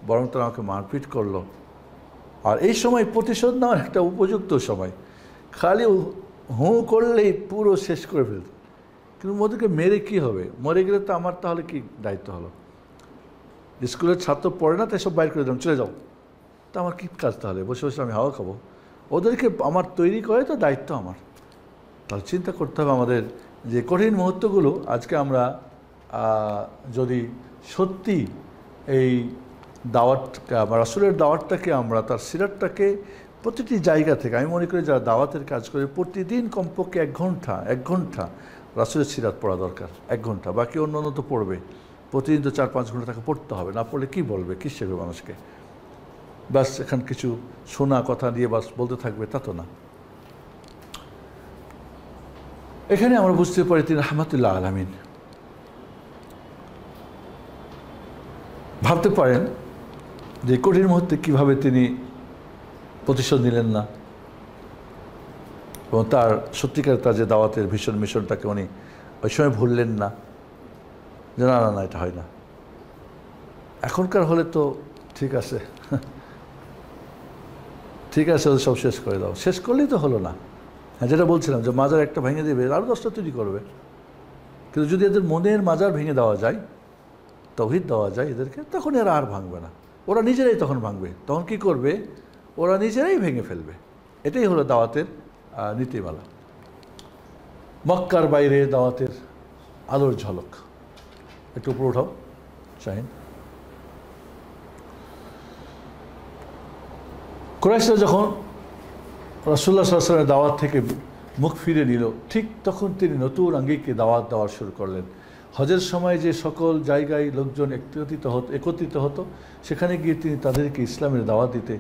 বরং তারা আমাকে মারপিট করলো। আর এই সময় প্রতিশোধ নেওয়ার একটা উপযুক্ত সময়, খালি হুঁ করলেই পুরো শেষ করে ফেলত। কিন্তু ওদেরকে মেরে কি হবে, মরে গেলে তো আমার তাহলে কি দায়িত্ব হলো? স্কুলের ছাত্র পড়ে না, তাই সব বাইর করে দিলাম, চলে যাও। তা আমার কী কাজ তাহলে? বসে বসে আমি হাওয়া খাবো? ওদেরকে আমার তৈরি করে তো দায়িত্ব আমার। তাহলে চিন্তা করতে হবে আমাদের যে কঠিন মুহূর্তগুলো আজকে আমরা যদি সত্যি এই দাওয়াতটা বা রাসূলের দাওয়াতটাকে আমরা তার সিরাতটাকে প্রতিটি জায়গা থেকে, আমি মনে করি যারা দাওয়াতের কাজ করে প্রতিদিন কমপক্ষে এক ঘন্টা রাসূলের সিরাত পড়া দরকার। 1 ঘন্টা, বাকি অন্য তো পড়বে, প্রতিদিন তো 4-5 ঘন্টা তাকে পড়তে হবে, না পড়লে কী বলবে, কী শিখবে মানুষকে? বাস এখান কিছু শোনা কথা দিয়ে বাস বলতে থাকবে, তা তো না। এখানে আমরা বুঝতে পারি তিনি রাহমাতুল্লাহ আলামিন। ভাবতে পারেন যে কঠিন মুহূর্তে কীভাবে তিনি প্রতিশোধ নিলেন না, এবং তার সত্যিকার তার যে দাওয়াতের ভীষণ মিশনটাকে উনি ওই সময় ভুললেন না, যে না না না এটা হয় না। এখনকার হলে তো ঠিক আছে, ঠিক আছে, ওদের সব শেষ করে দাও, শেষ করলেই তো হলো না। হ্যাঁ, যেটা বলছিলাম যে মাজার একটা ভেঙে দেবে, আরও 10টা তৈরি করবে। কিন্তু যদি এদের মনের মাজার ভেঙে দেওয়া যায়, তাওহীদ দেওয়া যায় এদেরকে, তখন এরা আর ভাঙবে না, ওরা নিজেরাই তখন ভাঙবে। তখন কি করবে? ওরা নিজেরাই ভেঙে ফেলবে। এটাই হলো দাওয়াতের নীতিমালা। মক্কার বাইরে দাওয়াতের আলোর ঝলক। একটু উপরে উঠাও শাহিন। কুরাইশরা যখন রাসূলুল্লাহ সাল্লাল্লাহু আলাইহি ওয়াসাল্লামের দাওয়াত থেকে মুখ ফিরে নিল, ঠিক তখন তিনি নতুন আঙ্গিকে দাওয়াত দেওয়া শুরু করলেন। হজের সময় যে সকল জায়গায় লোকজন একত্রিত হতো, সেখানে গিয়ে তিনি তাদেরকে ইসলামের দাওয়াত দিতে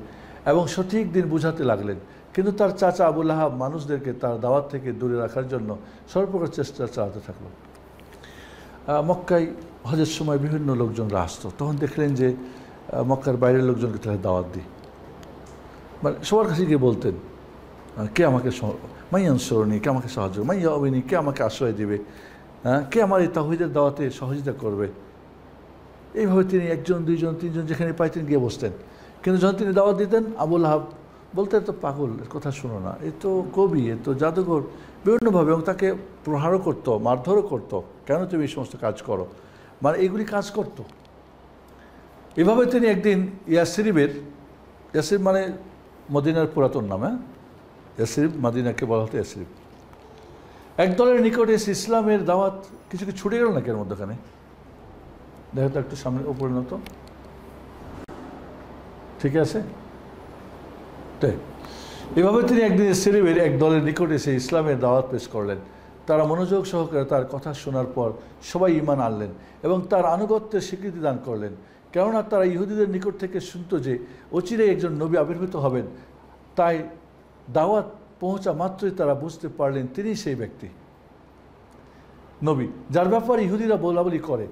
এবং সঠিক দিন বুঝাতে লাগলেন। কিন্তু তার চাচা আবু লাহাব মানুষদেরকে তার দাওয়াত থেকে দূরে রাখার জন্য সর্বপ্রকার চেষ্টা চালাতে থাকল। মক্কায় হজের সময় বিভিন্ন লোকজনরা আসতো, তখন দেখলেন যে মক্কার বাইরের লোকজনকে তাদের দাওয়াত দিই, মানে সবার কাছে গিয়ে বলতেন, কে আমাকে মাইয়ানসুরনি, কে আমাকে সাহায্য, মাইয়া অবিনী, কে আমাকে আশ্রয় দেবে, কে আমার এই তাওহীদের দাওয়াতে সহযোগিতা করবে। এইভাবে তিনি 1 জন 2 জন 3 জন যেখানে পাইতেন গিয়ে বসতেন। কিন্তু যখন তিনি দাওয়াত দিতেন, আবু লাহাব বলতে এত পাগল, এর কথা শোনো না, এ তো কবি, এ তো জাদুঘর, বিভিন্নভাবে, এবং তাকে প্রহারও করতো, মারধরও করতো, কেন তুমি এই সমস্ত কাজ করো, মানে এইগুলি কাজ করত। এভাবে তিনি একদিন ইয়াসরিব মানে মদিনার পুরাতন নাম, ইয়াসরিব, মদিনাকে বলা হতো ইয়াসরিব, এক দলের নিকটে এসে ইসলামের দাওয়াত কিছু কি ছুটে গেল নাকি এর মধ্যখানে? দেখো তো একটু সামনে উপরে নত, ঠিক আছে। এভাবে তিনি একদিন ইয়াসরিবের এক দলের নিকটে এসে ইসলামের দাওয়াত পেশ করলেন। তারা মনোযোগ সহকারে তার কথা শোনার পর সবাই ঈমান আনলেন এবং তার আনুগত্যের স্বীকৃতি দান করলেন। কেননা তারা ইহুদিদের নিকট থেকে শুনত যে অচিরেই একজন নবী আবির্ভূত হবেন। তাই দাওয়াত পৌঁছা মাত্রই তারা বুঝতে পারলেন তিনি সেই ব্যক্তি, নবী, যার ব্যাপারে ইহুদিরা বলাবলি করে।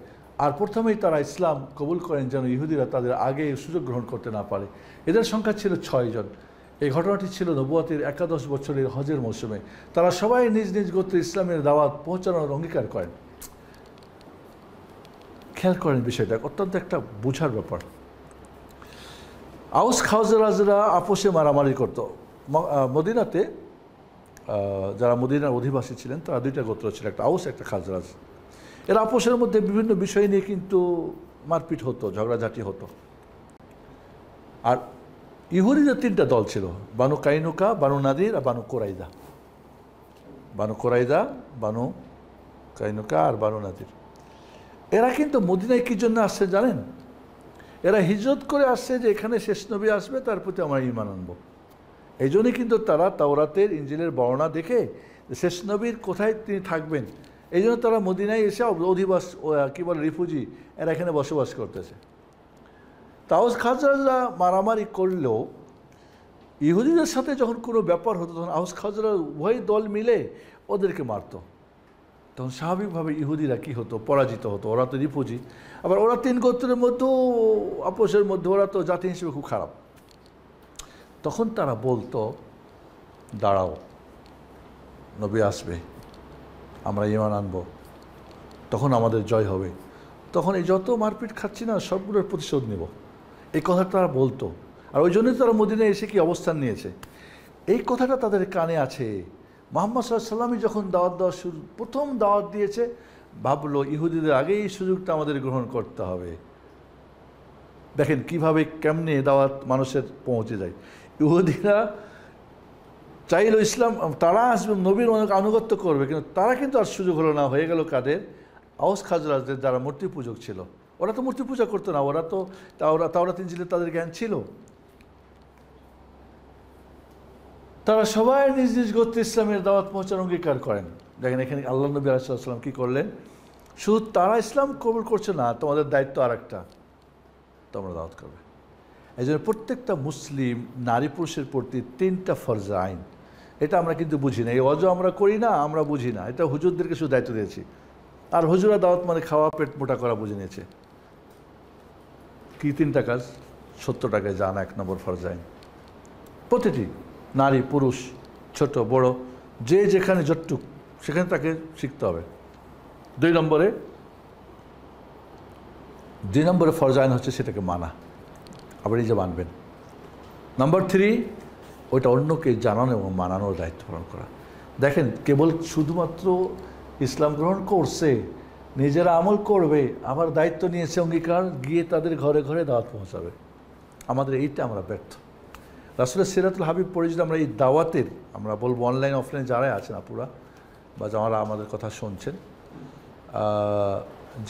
আর প্রথমেই তারা ইসলাম কবুল করেন যেন ইহুদিরা তাদের আগে সুযোগ গ্রহণ করতে না পারে। এদের সংখ্যা ছিল 6 জন। এই ঘটনাটি ছিল নবুয়তের 11 বছরের হজের মৌসুমে। তারা সবাই নিজ নিজ গোত্রে ইসলামের দাওয়াত পৌঁছানোর অঙ্গীকার করেন। খেয়াল করেন বিষয়টা, অত্যন্ত একটা বোঝার ব্যাপার। আউস খাওয়াজরাজরা আপোষে মারামারি করত। মদিনাতে যারা মদিনার অধিবাসী ছিলেন তারা 2টা গোত্র ছিল, একটা আউস একটা খাজরাজ। এরা আপোষের মধ্যে বিভিন্ন বিষয় নিয়ে কিন্তু মারপিট হতো, ঝগড়াঝাটি হতো। আর ইহুদিদের 3টা দল ছিল, বানু কাইনুকা, বানু নাদির আর বানু কোরাইদা। বানু কোরাইদা, বানু কাইনুকা আর বানু নাদির। এরা কিন্তু মদিনায় কী জন্য আসছে জানেন? এরা হিজরত করে আসছে যে এখানে শেষ নবী আসবে, তার প্রতি আমরা ঈমান আনবো। এই জন্যই কিন্তু তারা তাওরাতের ইনজিলের বর্ণনা দেখে শেষ নবীর কোথায় তিনি থাকবেন এই জন্য তারা মদিনায় এসে অধিবাস কী বলে রিফিউজি এরা এখানে বসবাস করতেছে। আউস খাজরাজরা মারামারি করলেও ইহুদিদের সাথে যখন কোনো ব্যাপার হতো তখন আউস খাজরা উভয় দল মিলে ওদেরকে মারত। তখন স্বাভাবিকভাবে ইহুদিরা কী হতো, পরাজিত হতো। ওরা তো রিফিউজি, আবার ওরা তিন গোত্রের মধ্যেও আপোষের মধ্যে ওরা তো জাতি হিসেবে খুব খারাপ। তখন তারা বলতো, দাঁড়াও, নবী আসবে, আমরা ঈমান আনব, তখন আমাদের জয় হবে, তখন এই যত মারপিট খাচ্ছি না সবগুলোর প্রতিশোধ নেব, এই কথাটা তারা বলতো। আর ওই জন্যই তারা মদিনায় এসে কি অবস্থান নিয়েছে, এই কথাটা তাদের কানে আছে। মুহাম্মদ সাল্লাল্লাহু আলাইহি ওয়াসাল্লাম যখন দাওয়াত দেওয়া প্রথম দাওয়াত দিয়েছে, ভাবলো ইহুদিদের আগেই এই সুযোগটা আমাদের গ্রহণ করতে হবে। দেখেন কিভাবে কেমনে দাওয়াত মানুষের পৌঁছে যায়। ইহুদিরা চাইল ইসলাম, তারা আসবে, নবীর অনেক আনুগত্য করবে, কিন্তু তারা কিন্তু আর সুযোগ হলো না। হয়ে গেল কাদের? আউস খাজরাজদের, যারা মূর্তি পূজক ছিল। ওরা তো মূর্তি পূজা করতো না, ওরা তো তাওরাত ইনজিলে তাদের জ্ঞান ছিল। তারা সবাই নিজ নিজ গোত্রে ইসলামের দাওয়াত পৌঁছার অঙ্গীকার করেন। দেখেন এখানে আল্লাহ নবী আলাইহিস সালাম কী করলেন, শুধু তারা ইসলাম কবুল করছে না, তোমাদের দায়িত্ব আর একটা, তোমরা দাওয়াত করবে। এই জন্য প্রত্যেকটা মুসলিম নারী পুরুষের প্রতি 3টা ফরজ আইন, এটা আমরা কিন্তু বুঝি না। এই অজ আমরা করি না, আমরা বুঝি না, এটা হুজুরদেরকে শুধু দায়িত্ব দিয়েছি। আর হুজুরা দাওয়াত মানে খাওয়া, পেট মোটা করা বুঝে নিয়েছে। কি 3টা কাজ? 70 টাকায় জানা 1 নম্বর ফরজ আইন। প্রতিটি নারী পুরুষ ছোট বড় যে যেখানে যতটুক সেখানে তাকে শিখতে হবে। 2 নম্বরে ফরজ আইন হচ্ছে সেটাকে মানা, আবার এই যে মানবেন। নাম্বার 3, ওইটা অন্যকে জানানো এবং মানানোর দায়িত্ব পালন করা। দেখেন কেবল শুধুমাত্র ইসলাম গ্রহণ করছে, নিজেরা আমল করবে, আবার দায়িত্ব নিয়েছে অঙ্গীকার, গিয়ে তাদের ঘরে ঘরে দাওয়াত পৌঁছাবে। আমাদের এইটা আমরা ব্যর্থ। রাসূলের সিরাতুল হাবিব পড়ে যদি আমরা এই দাওয়াতের, আমরা বলবো অনলাইন অফলাইন যারাই আছেন আপুরা বা যারা আমাদের কথা শুনছেন,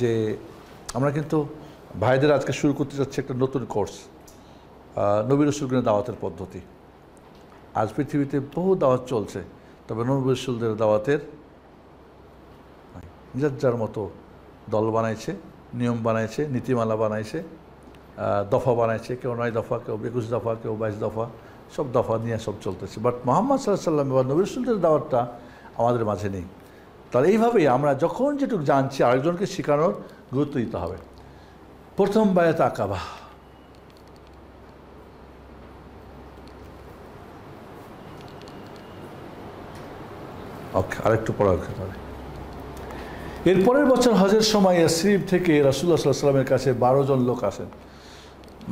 যে আমরা কিন্তু ভাইদের আজকে শুরু করতে যাচ্ছি একটা নতুন কোর্স, নবী রাসূলগণের দাওয়াতের পদ্ধতি। আজ পৃথিবীতে বহু দাওয়াত চলছে, তবে নবী রাসূলদের দাওয়াতের যার যার মতো দল বানাইছে, নিয়ম বানাইছে, নীতিমালা বানাইছে, দফা বানাইছে, কেউ 9 দফা, কেউ 21 দফা, কেউ 22 দফা, সব দফা নিয়ে সব চলতেছে। বাট মুহাম্মদ সাল্লাল্লাহু আলাইহি ওয়াসাল্লাম বা নবী রাসূলদের দাওয়াতটা আমাদের মাঝে নেই। তাহলে এইভাবেই আমরা যখন যেটুকু জানছি আরেকজনকে শেখানোর গুরুত্ব দিতে হবে। প্রথম বায়াত আকাবা, ওকে, আরেকটু পড়া হবে। এরপরের বছর হজের সময় ইয়াসরিব থেকে রাসূলুল্লাহ সাল্লাল্লাহু আলাইহি ওয়াসাল্লামের কাছে 12 জন লোক আসেন।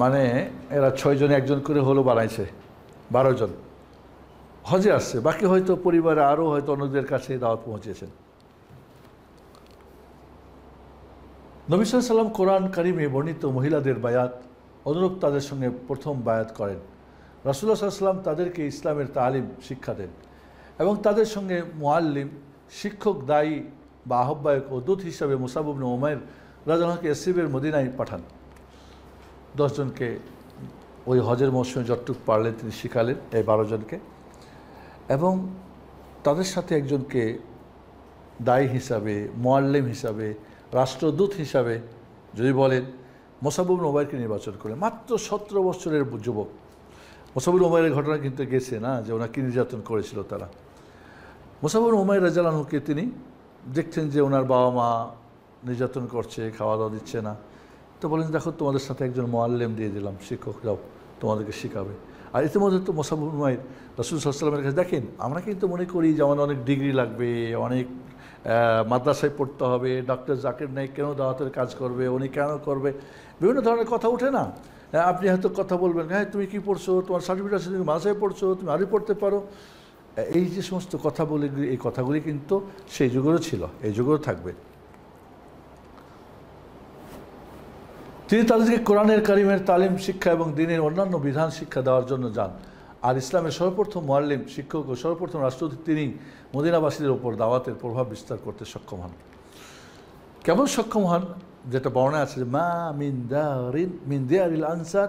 মানে এরা 6 জনে একজন করে হলো বানাইছে, 12 জন হজে আসছে। বাকি হয়তো পরিবারে আরও হয়তো অন্যদের কাছে দাওয়াত পৌঁছেছেন। নবী সাল্লাল্লাহু আলাইহি ওয়াসাল্লাম কোরআন কারিমে বর্ণিত মহিলাদের বায়াত অনুরূপ তাদের সঙ্গে প্রথম বায়াত করেন। রাসূলুল্লাহ সাল্লাল্লাহু আলাইহি ওয়াসাল্লাম তাদেরকে ইসলামের তালিম শিক্ষা দেন এবং তাদের সঙ্গে মুআল্লিম, শিক্ষক, দায়ী বা আহ্বায়ক ও দূত হিসাবে মুসাব ইবনে উমাইর রাদিয়াল্লাহু আনহু ইয়াসরিবের মদিনায় পাঠান। 10 জনকে ওই হজের মৌসুমে যতটুকু পারলেন তিনি শিখালেন, এই 12 জনকে, এবং তাদের সাথে একজনকে দায়ী হিসাবে, মুআল্লিম হিসাবে, রাষ্ট্রদূত হিসাবে যদি বলেন, মুসাব ইবনে উমাইরকে নির্বাচন করলেন। মাত্র 17 বছরের যুবক। মুসাব ইবনে উমাইরের ঘটনা কিন্তু গেছে না, যে ওনাকে নির্যাতন করেছিল তারা। মুসাব ইবনে উমাইর রাদিয়াল্লাহু আনহুকে তিনি দেখছেন যে ওনার বাবা মা নির্যাতন করছে, খাওয়া দাওয়া দিচ্ছে না, তো বলেন দেখো তোমাদের সাথে একজন মুআল্লিম দিয়ে দিলাম, শিক্ষক যাও তোমাদেরকে শেখাবে। আর ইতিমধ্যে তো মুসাব ইবনে উমাইর রাসূল সাল্লাল্লাহু আলাইহি ওয়াসাল্লামের কাছে, দেখেন আমরা কিন্তু মনে করি যে আমাদের অনেক ডিগ্রি লাগবে, অনেক মাদ্রাসায় পড়তে হবে, ডক্টর জাকির নাইক কেন দাওয়াতের কাজ করবে, উনি কেন করবে, বিভিন্ন ধরনের কথা ওঠে না। আপনি হয়তো কথা বলবেন, হ্যাঁ তুমি কী পড়ছো, তোমার সার্টিফিকেট আছে, তুমি মাদ্রাসায় পড়ছো, তুমি আরবি পড়তে পারো, এই যে সমস্ত কথা বলে, এই কথাগুলি কিন্তু সেই যুগেরও ছিল, এই যুগেও থাকবে। তিনি তাদেরকে কোরআনের কারিমের তালিম শিক্ষা এবং দ্বীনের অন্যান্য বিধান শিক্ষা দেওয়ার জন্য যান। আর ইসলামের সর্বপ্রথম মুআল্লিম, শিক্ষক ও সর্বপ্রথম রাষ্ট্রদূত তিনি মদিনাবাসীদের ওপর দাওয়াতের প্রভাব বিস্তার করতে সক্ষম হন। কেমন সক্ষম হন? যেটা বর্ণনা আছে, মা মিন দিয়ারিল আনসার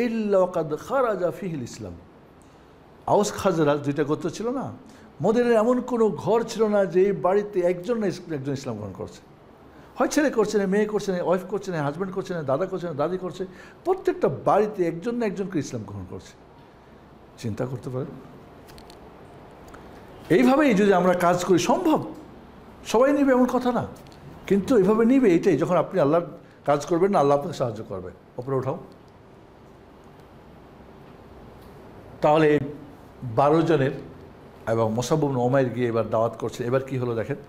ইল্লা ওয়াকাদ খারাজা ফিহিল ইসলাম। আউস খাজরাজ 2টা গোত্র ছিল না, মদিনার এমন কোনো ঘর ছিল না যে এই বাড়িতে একজন ইসলাম গ্রহণ করছে। হয় ছেলে করছে না, মেয়ে করছে না, ওয়াইফ করছে না, হাজব্যান্ড করছে না, দাদা করছে না, দাদি করছে, প্রত্যেকটা বাড়িতে একজন না একজনকে ইসলাম গ্রহণ করছে। চিন্তা করতে পারেন। এইভাবেই যদি আমরা কাজ করি সম্ভব, সবাই নিবে এমন কথা না, কিন্তু এইভাবে নিবে। এইটাই যখন আপনি আল্লাহর কাজ করবেন না, আল্লাহ আপনাকে সাহায্য করবে। ওপরে উঠাও। তাহলে 12 জনের এবং মুসাব ইবনে উমাইর গিয়ে এবার দাওয়াত করছে। এবার কি হলো দেখেন,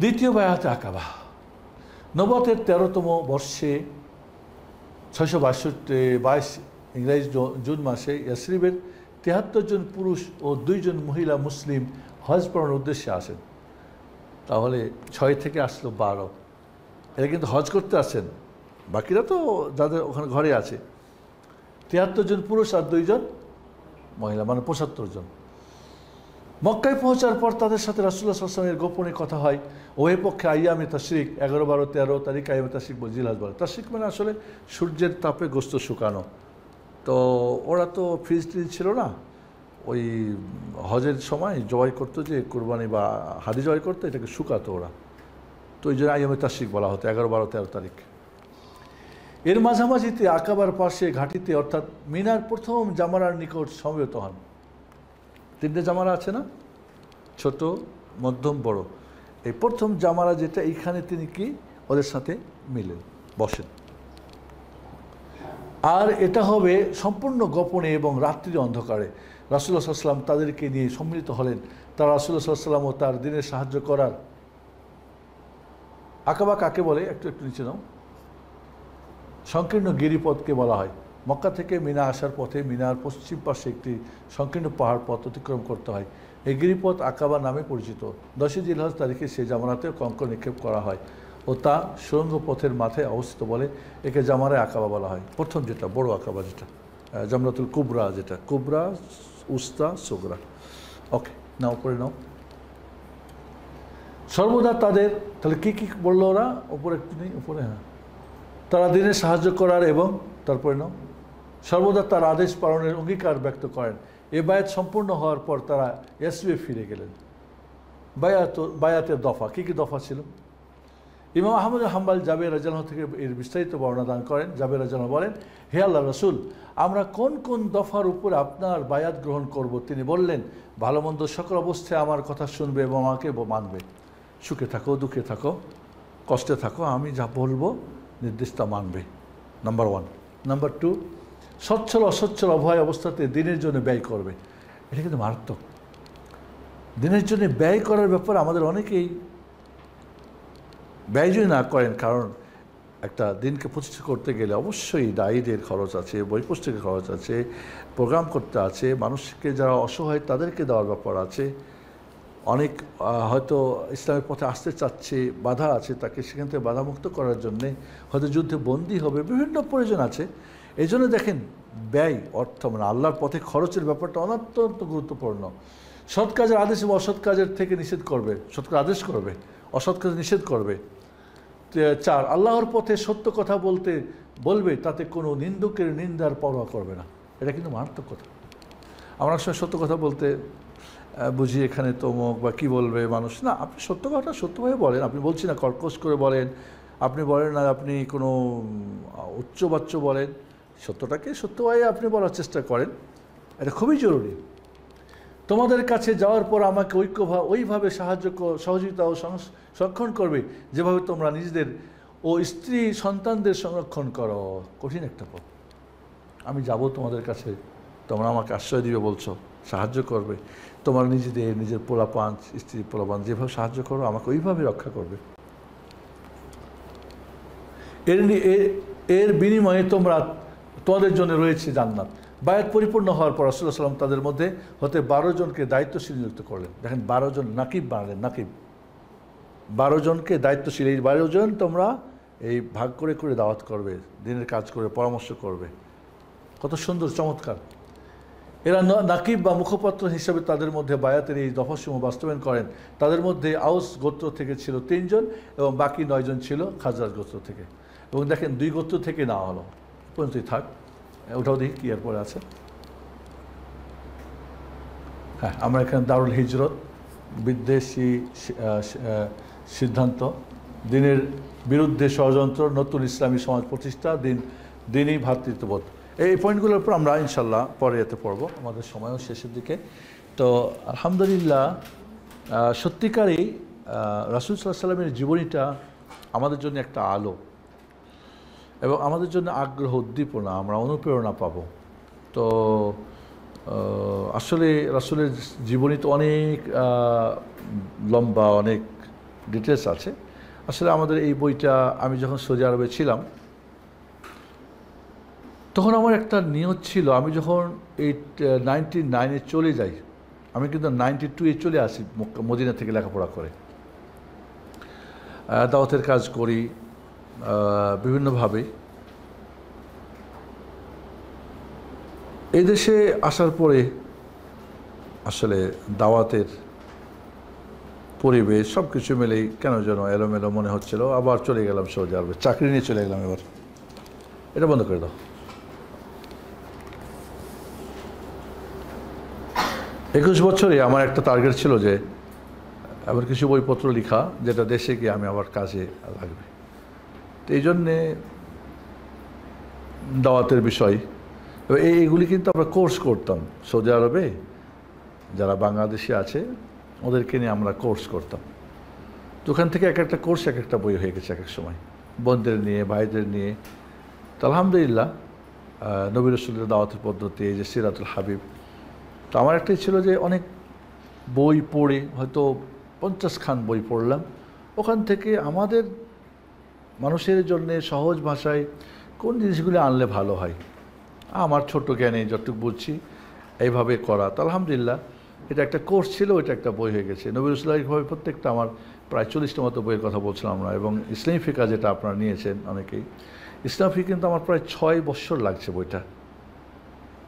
দ্বিতীয় বায়াতে আকাবা, নবুয়তের 13তম বর্ষে 622 ইংরেজি জুন মাসে ইয়াসরিবের 73 জন পুরুষ ও 2 জন মহিলা মুসলিম হজ পালনের উদ্দেশ্যে আসেন। তাহলে 6 থেকে আসলো 12, এরা কিন্তু হজ করতে আসেন, বাকিরা তো যাদের ওখানে ঘরে আছে। 73 জন পুরুষ আর 2 জন মহিলা, মানে 75 জন। মক্কায় পৌঁছার পর তাদের সাথে রাসূলুল্লাহ সাল্লাল্লাহু আলাইহি ওয়াসাল্লামের গোপনে কথা হয়। ওই পক্ষে আইয়ামে তাশরিক 11, 12, 13 তারিখ আইয়ামে তাশরিক জিলহজ বলে। তাশরিক মানে আসলে সূর্যের তাপে গোস্ত শুকানো। তো ওরা তো ফ্রিজ ট্রিজ ছিল না, ওই হজের সময় জবাই করতো, যে কোরবানি বা হাদি জবাই করতো, এটাকে শুকাতো ওরা। তো ওই জন্য আইয়ামে তাশরিক বলা হতো 11, 12, 13 তারিখ। এর মাঝামাঝিতে আকাবার পাশে ঘাটিতে অর্থাৎ মিনার প্রথম জামারার নিকট সমবেত হন। 3টে জামারা আছে না, ছোট, মধ্যম, বড়। এই প্রথম জামারা যেটা, এইখানে তিনি কি ওদের সাথে মিলেন, বসেন। আর এটা হবে সম্পূর্ণ গোপনে এবং রাত্রির অন্ধকারে। রাসূলুল্লাহ সাল্লাল্লাহু আলাইহি ওয়াসাল্লাম তাদেরকে নিয়ে সম্মিলিত হলেন। তারা রাসূলুল্লাহ সাল্লাল্লাহু আলাইহি ওয়াসাল্লাম ও তার দিনের সাহায্য করার। আকাবা কাকে বলে, একটু নিচে নাও। সংকীর্ণ গিরিপথকে বলা হয়। মক্কা থেকে মিনা আসার পথে মিনার পশ্চিম পাশে একটি সংকীর্ণ পাহাড় পথ অতিক্রম করতে হয়। এই গিরিপথ আকাবা নামে পরিচিত। 10 জিলহজ তারিখে সেই জামারাতেও কঙ্কর নিক্ষেপ করা হয় ও তা সুড়ঙ্গ পথের মাথায় অবস্থিত বলে একে জামারায় আকাবা বলা হয়। প্রথম যেটা বড় আকাবা, যেটা জামরাতুল কুবরা, যেটা কুবরা, উস্তা, সুগরা। ওকে, নাও পরে নাও। সর্বদা তাদের, তাহলে কি কি বললো ওরা, উপরে একটু নেই, উপরে, হ্যাঁ, তারা দিনের সাহায্য করার এবং তারপরে নাও সর্বদা তার আদেশ পালনের অঙ্গীকার ব্যক্ত করেন। এ বায়াত সম্পূর্ণ হওয়ার পর তারা ইয়াসরিবে ফিরে গেলেন। বায়াতের দফা, কী কী দফা ছিল? ইমাম আহমদ হাম্বাল জাবের রাদিয়াল্লাহু থেকে এর বিস্তারিত বর্ণনা দান করেন। জাবের রাদিয়াল্লাহু বলেন, হে আল্লাহর রাসূল, আমরা কোন কোন দফার উপরে আপনার বায়াত গ্রহণ করব? তিনি বললেন, ভালো মন্দ সকল অবস্থায় আমার কথা শুনবে এবং আমাকে মানবে। সুখে থাকো, দুঃখে থাকো, কষ্টে থাকো, আমি যা বলবো নির্দিষ্ট মানবে। নাম্বার 1। নাম্বার 2, সচ্ছল অসচ্ছল উভয় অবস্থাতে দিনের জন্য ব্যয় করবে। এটা কিন্তু মারাত্মক। দিনের জন্য ব্যয় করার ব্যাপারে আমাদের অনেকেই ব্যয় যদি না করেন, কারণ একটা দিনকে প্রতিষ্ঠা করতে গেলে অবশ্যই ডায়েরির খরচ আছে, বই পুস্তকের খরচ আছে, প্রোগ্রাম করতে আছে, মানুষকে যারা অসহায় তাদেরকে দেওয়ার ব্যাপার আছে, অনেক হয়তো ইসলামের পথে আসতে চাচ্ছে, বাধা আছে, তাকে সেখান থেকে বাধামুক্ত করার জন্যে হয়তো যুদ্ধে বন্দী হবে, বিভিন্ন প্রয়োজন আছে। এই জন্য দেখেন ব্যয়, অর্থ, মানে আল্লাহর পথে খরচের ব্যাপারটা অত্যন্ত গুরুত্বপূর্ণ। সৎ কাজের আদেশ এবং অসৎ কাজের থেকে নিষেধ করবে, সৎ কাজ আদেশ করবে, অসৎ কাজ নিষেধ করবে। 4, আল্লাহর পথে সত্য কথা বলবে, তাতে কোনো নিন্দুকের নিন্দার পরোয়া করবে না। এটা কিন্তু মারাত্মক কথা। আমরা সময় সত্য কথা বলতে বুঝি এখানে তমক বা কী বলবে মানুষ, না, আপনি সত্য কথা সত্যভাবে বলেন। আপনি বলছি না কর্কশ করে বলেন, আপনি বলেন না আপনি কোনো উচ্চবাচ্য বলেন, সত্যটাকে সত্যভাবে আপনি বলার চেষ্টা করেন। এটা খুবই জরুরি। তোমাদের কাছে যাওয়ার পর আমাকে ওইভাবে সহযোগিতা ও সংরক্ষণ করবে যেভাবে তোমরা নিজেদের ও স্ত্রী সন্তানদের সংরক্ষণ করো। কঠিন একটা পথ। আমি যাব তোমাদের কাছে, তোমরা আমাকে আশ্রয় দিবে বলছো, সাহায্য করবে, তোমার নিজের পোলাপান, স্ত্রী পোলাপান যেভাবে সাহায্য করো আমাকে ওইভাবে রক্ষা করবে। এর বিনিময়ে তোমাদের জন্য রয়েছে জান্নাত। বায়াত পরিপূর্ণ হওয়ার পর রাসূলুল্লাহ সাল্লাল্লাহু আলাইহি ওয়াসাল্লাম তাদের মধ্যে হতে 12 জনকে দায়িত্বশীল নিযুক্ত করলেন। দেখেন 12 জন নাকিব বানালেন। নাকিব 12 জনকে দায়িত্বশীল। এই 12 জন তোমরা এই ভাগ করে করে দাওয়াত করবে, দিনের কাজ করবে, পরামর্শ করবে। কত সুন্দর, চমৎকার। এরা নাকিব বা মুখপাত্র হিসাবে তাদের মধ্যে বায়াতের এই দফাসমূহ বাস্তবায়ন করেন। তাদের মধ্যে আউস গোত্র থেকে ছিল 3 জন এবং বাকি 9 জন ছিল খাজরাজ গোত্র থেকে। এবং দেখেন 2 গোত্র থেকে নেওয়া হলো। পর্যন্তই থাক, ওটাও দেখি কি এরপরে আছে। হ্যাঁ, আমরা এখানে দারুল হিজরত, বিদ্বেষী সিদ্ধান্ত, দিনের বিরুদ্ধে ষড়যন্ত্র, নতুন ইসলামী সমাজ প্রতিষ্ঠা, দিনই ভ্রাতৃত্ববোধ, এই পয়েন্টগুলোর উপর আমরা ইনশাল্লাহ পরে এতে পড়ব, আমাদের সময়ও শেষের দিকে। তো আলহামদুলিল্লাহ, সত্যিকারই রাসূল সাল্লাল্লাহু আলাইহি সাল্লামের জীবনীটা আমাদের জন্য একটা আলো এবং আমাদের জন্য আগ্রহ, উদ্দীপনা, আমরা অনুপ্রেরণা পাব। তো আসলে রাসূলের জীবনী তো অনেক লম্বা, অনেক ডিটেলস আছে। আসলে আমাদের এই বইটা, আমি যখন সৌদি আরবে ছিলাম তখন আমার একটা নিয়ত ছিল, আমি যখন 99-এ চলে যাই, আমি কিন্তু 92-এ চলে আসি মদিনা থেকে লেখাপড়া করে, দাওয়াতের কাজ করি বিভিন্নভাবে। এই দেশে আসার পরে আসলে দাওয়াতের পরিবেশ সব কিছু মিলেই কেন যেন এলোমেলো মনে হচ্ছিল। আবার চলে গেলাম সৌদি আরবে, চাকরি নিয়ে চলে গেলাম। এবার এটা বন্ধ করে দাও। 21 বছরে আমার একটা টার্গেট ছিল যে আবার কিছু বইপত্র লেখা, যেটা দেশে গিয়ে আমি আবার কাজে লাগবে। তো এই জন্যে দাওয়াতের বিষয়, এইগুলি কিন্তু আমরা কোর্স করতাম সৌদি আরবে, যারা বাংলাদেশি আছে ওদেরকে নিয়ে আমরা কোর্স করতাম। তো ওখান থেকে এক একটা কোর্স এক একটা বই হয়ে গেছে এক এক সময়, বোনদের নিয়ে, ভাইদের নিয়ে। তো আলহামদুলিল্লাহ, নবী রাসূলের দাওয়াতের পদ্ধতি, এই যে সিরাতুল হাবিব। তো আমার একটাই ছিল যে অনেক বই পড়ে, হয়তো 50 খান বই পড়লাম, ওখান থেকে আমাদের মানুষের জন্যে সহজ ভাষায় কোন জিনিসগুলি আনলে ভালো হয়, আমার ছোট জ্ঞানে যতটুকু বুঝছি এইভাবে করা। তো আলহামদুলিল্লাহ, এটা একটা কোর্স ছিল, এটা একটা বই হয়ে গেছে। নবী রাসূলুল্লাহ এইভাবে প্রত্যেকটা, আমার প্রায় 40টা মতো বইয়ের কথা বলছিলাম আমরা। এবং ইসলামী ফিকহ যেটা আপনারা নিয়েছেন অনেকেই, ইসলাম ফিকহ কিন্তু আমার প্রায় 6 বছর লাগছে বইটা,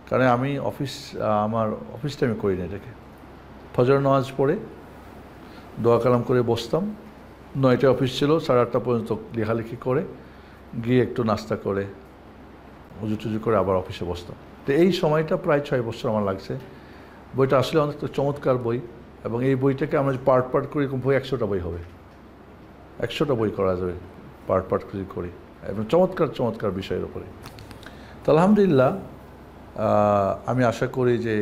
কারণ আমি আমার অফিস টাইমে করি না এটাকে। ফজর নামাজ পড়ে দোয়া কালাম করে বসতাম, 9টায় অফিস ছিল, 8:30 পর্যন্ত লেখালেখি করে গিয়ে একটু নাস্তা করে উজু টুজু করে আবার অফিসে বসতাম। তো এই সময়টা প্রায় 6 বছর আমার লাগছে। বইটা আসলে অনেক চমৎকার বই, এবং এই বইটাকে আমরা পার্ট পার্ট করি, বই 100টা বই হবে, 100টা বই করা যাবে পার্ট পার্ট করি, এবং চমৎকার চমৎকার বিষয়ের উপরে। তো আলহামদুলিল্লাহ, আমি আশা করি যে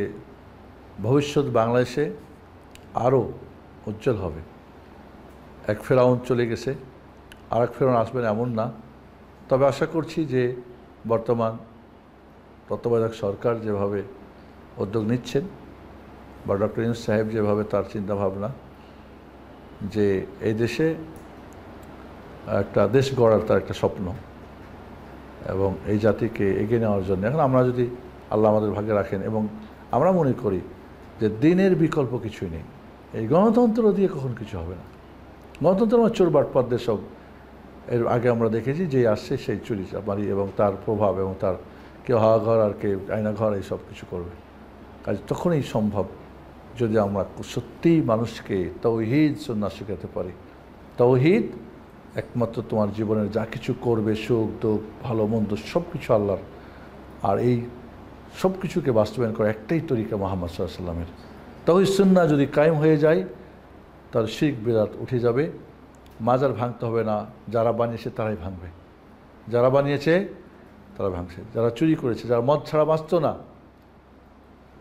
ভবিষ্যৎ বাংলাদেশে আরও উজ্জ্বল হবে। এক ফেরাউন চলে গেছে, আর এক ফেরাউন আসবেন এমন না। তবে আশা করছি যে বর্তমান তত্ত্বাবধায়ক সরকার যেভাবে উদ্যোগ নিচ্ছেন, বা ডক্টর ইউনূস সাহেব যেভাবে তার চিন্তাভাবনা, যে এই দেশে একটা দেশ গড়ার তার একটা স্বপ্ন, এবং এই জাতিকে এগিয়ে নেওয়ার জন্য এখন আমরা যদি আল্লাহ আমাদের ভাগ্যে রাখেন, এবং আমরা মনে করি যে দিনের বিকল্প কিছুই নেই, এই গণতন্ত্র দিয়ে কখন কিছু হবে না। গণতন্ত্র আমার চোর বাটপাতদের সব, এর আগে আমরা দেখেছি যে আসছে সেই চুরি চামারি, এবং তার প্রভাব, এবং তার কেউ হাওয়া ঘর আর কেউ আয়না ঘর, এই সব কিছু করবে। কাজ তখনই সম্ভব যদি আমরা সত্যিই মানুষকে তাওহীদ সুন্নাহ শেখাতে পারি। তাওহীদ একমাত্র তোমার জীবনের যা কিছু করবে, সুখ দুঃখ ভালো মন্দ সব কিছু আল্লাহর, আর এই সব কিছুকে বাস্তবায়ন করা একটাই তরিকা মুহাম্মদ সাল্লাল্লাহু আলাইহি ওয়াসাল্লামের। তাওহীদ সুন্নাহ যদি কায়েম হয়ে যায়, তার শিরক বিদআত উঠে যাবে, মাজার ভাঙতে হবে না, যারা বানিয়েছে তারাই ভাঙবে, যারা বানিয়েছে তারা ভাঙছে, যারা চুরি করেছে, যারা মদ ছাড়া বাঁচত না,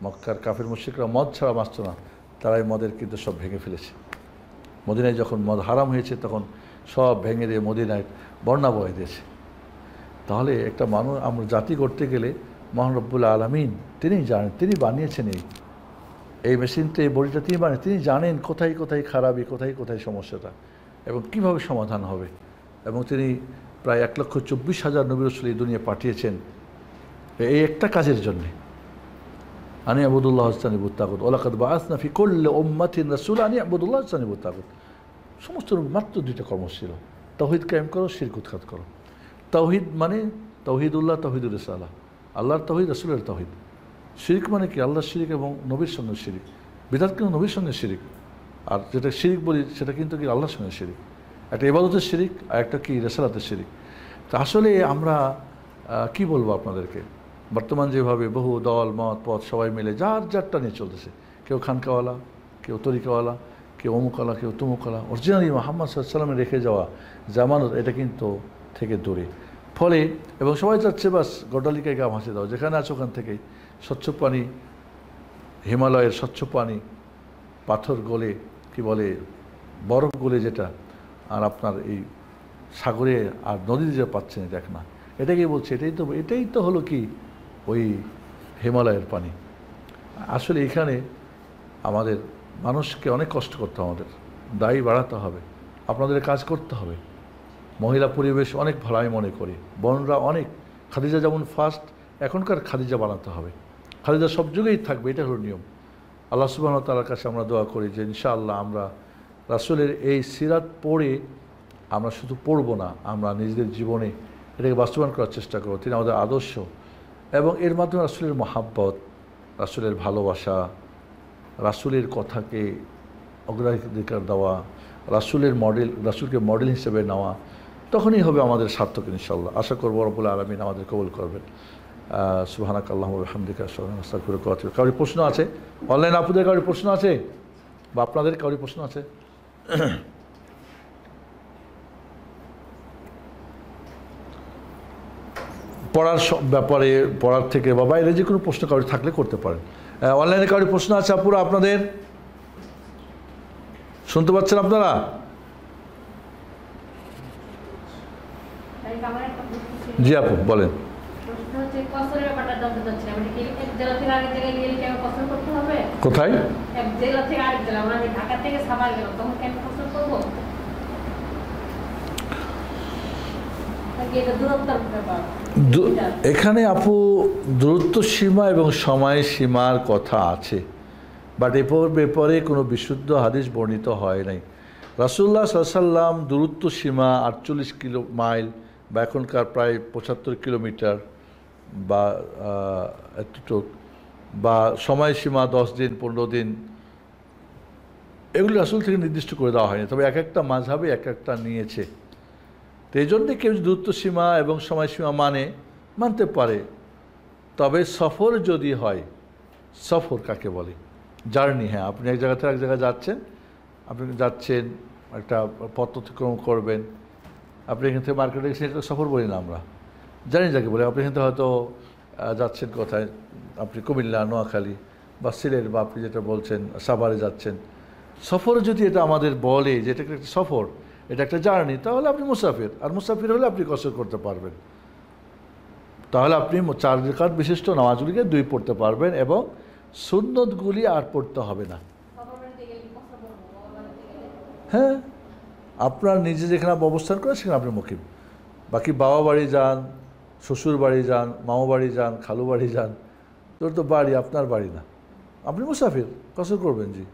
মক্কার কাফির মুশরিকরা মদ ছাড়া বাঁচত না, তারাই মদের কিন্তু সব ভেঙে ফেলেছে। মদিনায় যখন মদ হারাম হয়েছে তখন সব ভেঙে দিয়ে মদিনায় বন্যা বয়ে দিয়েছে। তাহলে একটা মানুষ, আমরা জাতি করতে গেলে মহান রব্বুল আলামিন তিনি জানেন, তিনি বানিয়েছেন এই মেশিনটা, এই বডিটা তিনি বানিয়েছেন, তিনি জানেন কোথায় কোথায় খারাপি, কোথায় কোথায় সমস্যাটা, এবং কিভাবে সমাধান হবে। এবং তিনি প্রায় 1,24,000 নবী রাসূল এই দুনিয়া পাঠিয়েছেন এই একটা কাজের জন্যে, আনি আবুদুল্লাহ ওয়াজতানিবুত তাগুত, ওয়ালাকাদ বাআসনা ফি কুল্লি উম্মাতিন রাসূলা আনি আবুদুল্লাহ ওয়াজতানিবুত তাগুত। সমস্ত মাত্র 2টা কর্ম ছিল, তাওহীদ কায়েম করো, শিরক উৎখাত করো। তাওহীদ মানে তাওহীদুল্লাহ, তাওহীদুর রিসালাহ, আল্লাহর তাওহীদ, রাসূলের তাওহীদ। শিরক মানে কি? আল্লাহর শিরক এবং নবীর সঙ্গে শিরক। বিদআত কিন্তু নবীর সঙ্গে শিরক, আর যেটা শিরক বলি সেটা কিন্তু কি আল্লাহর সঙ্গে শিরক। একটা ইবাদতের শিরক, আর একটা কি রিসালাতের শিরক। তা আসলে আমরা কি বলবো আপনাদেরকে, বর্তমান যেভাবে বহু দল মত পথ সবাই মিলে যার যারটা নিয়ে চলতেছে, কেউ খানকাওয়ালা, কেউ তরিকাওয়ালা, কেউ অমুকালা, কেউ তমুকালা। অরিজিনালি মুহাম্মদ সাল্লাল্লাহু আলাইহি ওয়াসাল্লামের রেখে যাওয়া জামানত এটা কিন্তু থেকে দূরে। ফলে এবং সবাই চাচ্ছে বাস গড্ডালিকায় গা ভাসিয়ে দাও, যেখানে আছে ওখান থেকেই স্বচ্ছ পানি, হিমালয়ের স্বচ্ছ পানি, পাথর গলে কি বলে বরফ গলে যেটা, আর আপনার এই সাগরে আর নদীতে যে পাচ্ছেন এটা এক না, এটাকেই বলছে এটাই তো হলো কি ওই হিমালয়ের পানি। আসলে এখানে আমাদের মানুষকে অনেক কষ্ট করতে হবে, আমাদের দায়ী বাড়াতে হবে, আপনাদের কাজ করতে হবে। মহিলা পরিবেশ অনেক ভালো আমি মনে করি, বোনরা অনেক, খাদিজা যেমন ফার্স্ট, এখনকার খাদিজা বানাতে হবে। খাদিজা সব যুগেই থাকবে, এটা হলো নিয়ম। আল্লাহ সুবহানাহু ওয়া তাআলার কাছে আমরা দোয়া করি যে ইনশাআল্লাহ আমরা রাসূলের এই সিরাত পড়ে আমরা শুধু পড়ব না, আমরা নিজেদের জীবনে এটাকে বাস্তবায়ন করার চেষ্টা করব। তিনি আমাদের আদর্শ, এবং এর মাধ্যমে রাসূলের মহাব্বত, রাসূলের ভালোবাসা, রাসূলের কথাকে অগ্রাধিকার দেওয়া, রাসূলের মডেল, রাসূলকে মডেল হিসেবে নেওয়া, তখনই হবে আমাদের সার্থক ইনশাআল্লাহ। আশা করব রব্বুল আলামিন আমাদের কবুল করবেন। সুবহানাকাল্লাহুম্মা ওয়া বিহামদিকা আশহাদু আল্লা ইলাহা ইল্লা আনতা আস্তাগফিরুকা ওয়া আতুবু ইলাইক। কারোর প্রশ্ন আছে? অনলাইন আপুদের কারোর প্রশ্ন আছে বা আপনাদের কারোর প্রশ্ন আছে? পড়ার ব্যাপারে, পড়ার থেকে বা বাইরে যে কোনো প্রশ্ন কারোর থাকলে করতে পারেন। অনলাইনে কারোর প্রশ্ন আছে আপুরা আপনাদের? শুনতে পাচ্ছেন আপনারা? জি আপু বলেন। কোথায়? এখানে আপু দূরত্ব সীমা এবং সময় সীমার কথা আছে, বাট এ ব্যাপারে কোনো বিশুদ্ধ হাদিস বর্ণিত হয় নাই। রাসূলুল্লাহ সাল্লাল্লাহু আলাইহি ওয়াসাল্লাম দূরত্ব সীমা 48 মাইল বা এখনকার প্রায় 75 কিলোমিটার বা এতটুক, বা সময়সীমা 10 দিন 15 দিন, এগুলি রাসূল থেকে নির্দিষ্ট করে দেওয়া হয়নি, তবে এক একটা মাযহাবে এক একটা নিয়েছে। তো এই জন্যে কেউ দূরত্ব সীমা এবং সময়সীমা মানতে পারে। তবে সফর যদি হয়, সফর কাকে বলে? জার্নি। হ্যাঁ, আপনি এক জায়গা থেকে এক জায়গায় যাচ্ছেন, আপনি যাচ্ছেন একটা পথ অতিক্রম করবেন, আপনি এখান থেকে মার্কেটে গেছেন, এটা সফর বলি না আমরা, জানি যাকে বলে। আপনি এখান থেকে হয়তো যাচ্ছেন কোথায়, আপনি কুমিল্লা, নোয়াখালী বা সিলেট, বা আপনি যেটা বলছেন সাভারে যাচ্ছেন, সফর যদি এটা আমাদের বলে যে এটা একটা সফর, এটা একটা জার্নি, তাহলে আপনি মুসাফির। আর মুসাফির হলে আপনি কসর করতে পারবেন, তাহলে আপনি 4 রাকাত বিশিষ্ট নামাজগুলিকে 2 পড়তে পারবেন এবং সুন্নতগুলি আর পড়তে হবে না। হ্যাঁ, আপনার নিজে যেখানে অবস্থান করে সেখানে আপনি মুকিম। বাকি বাবা বাড়ি যান, শ্বশুর বাড়ি যান, মামা বাড়ি যান, খালু বাড়ি যান, তোর তো বাড়ি, আপনার বাড়ি না, আপনি মুসাফির, কসর করবেন। জি।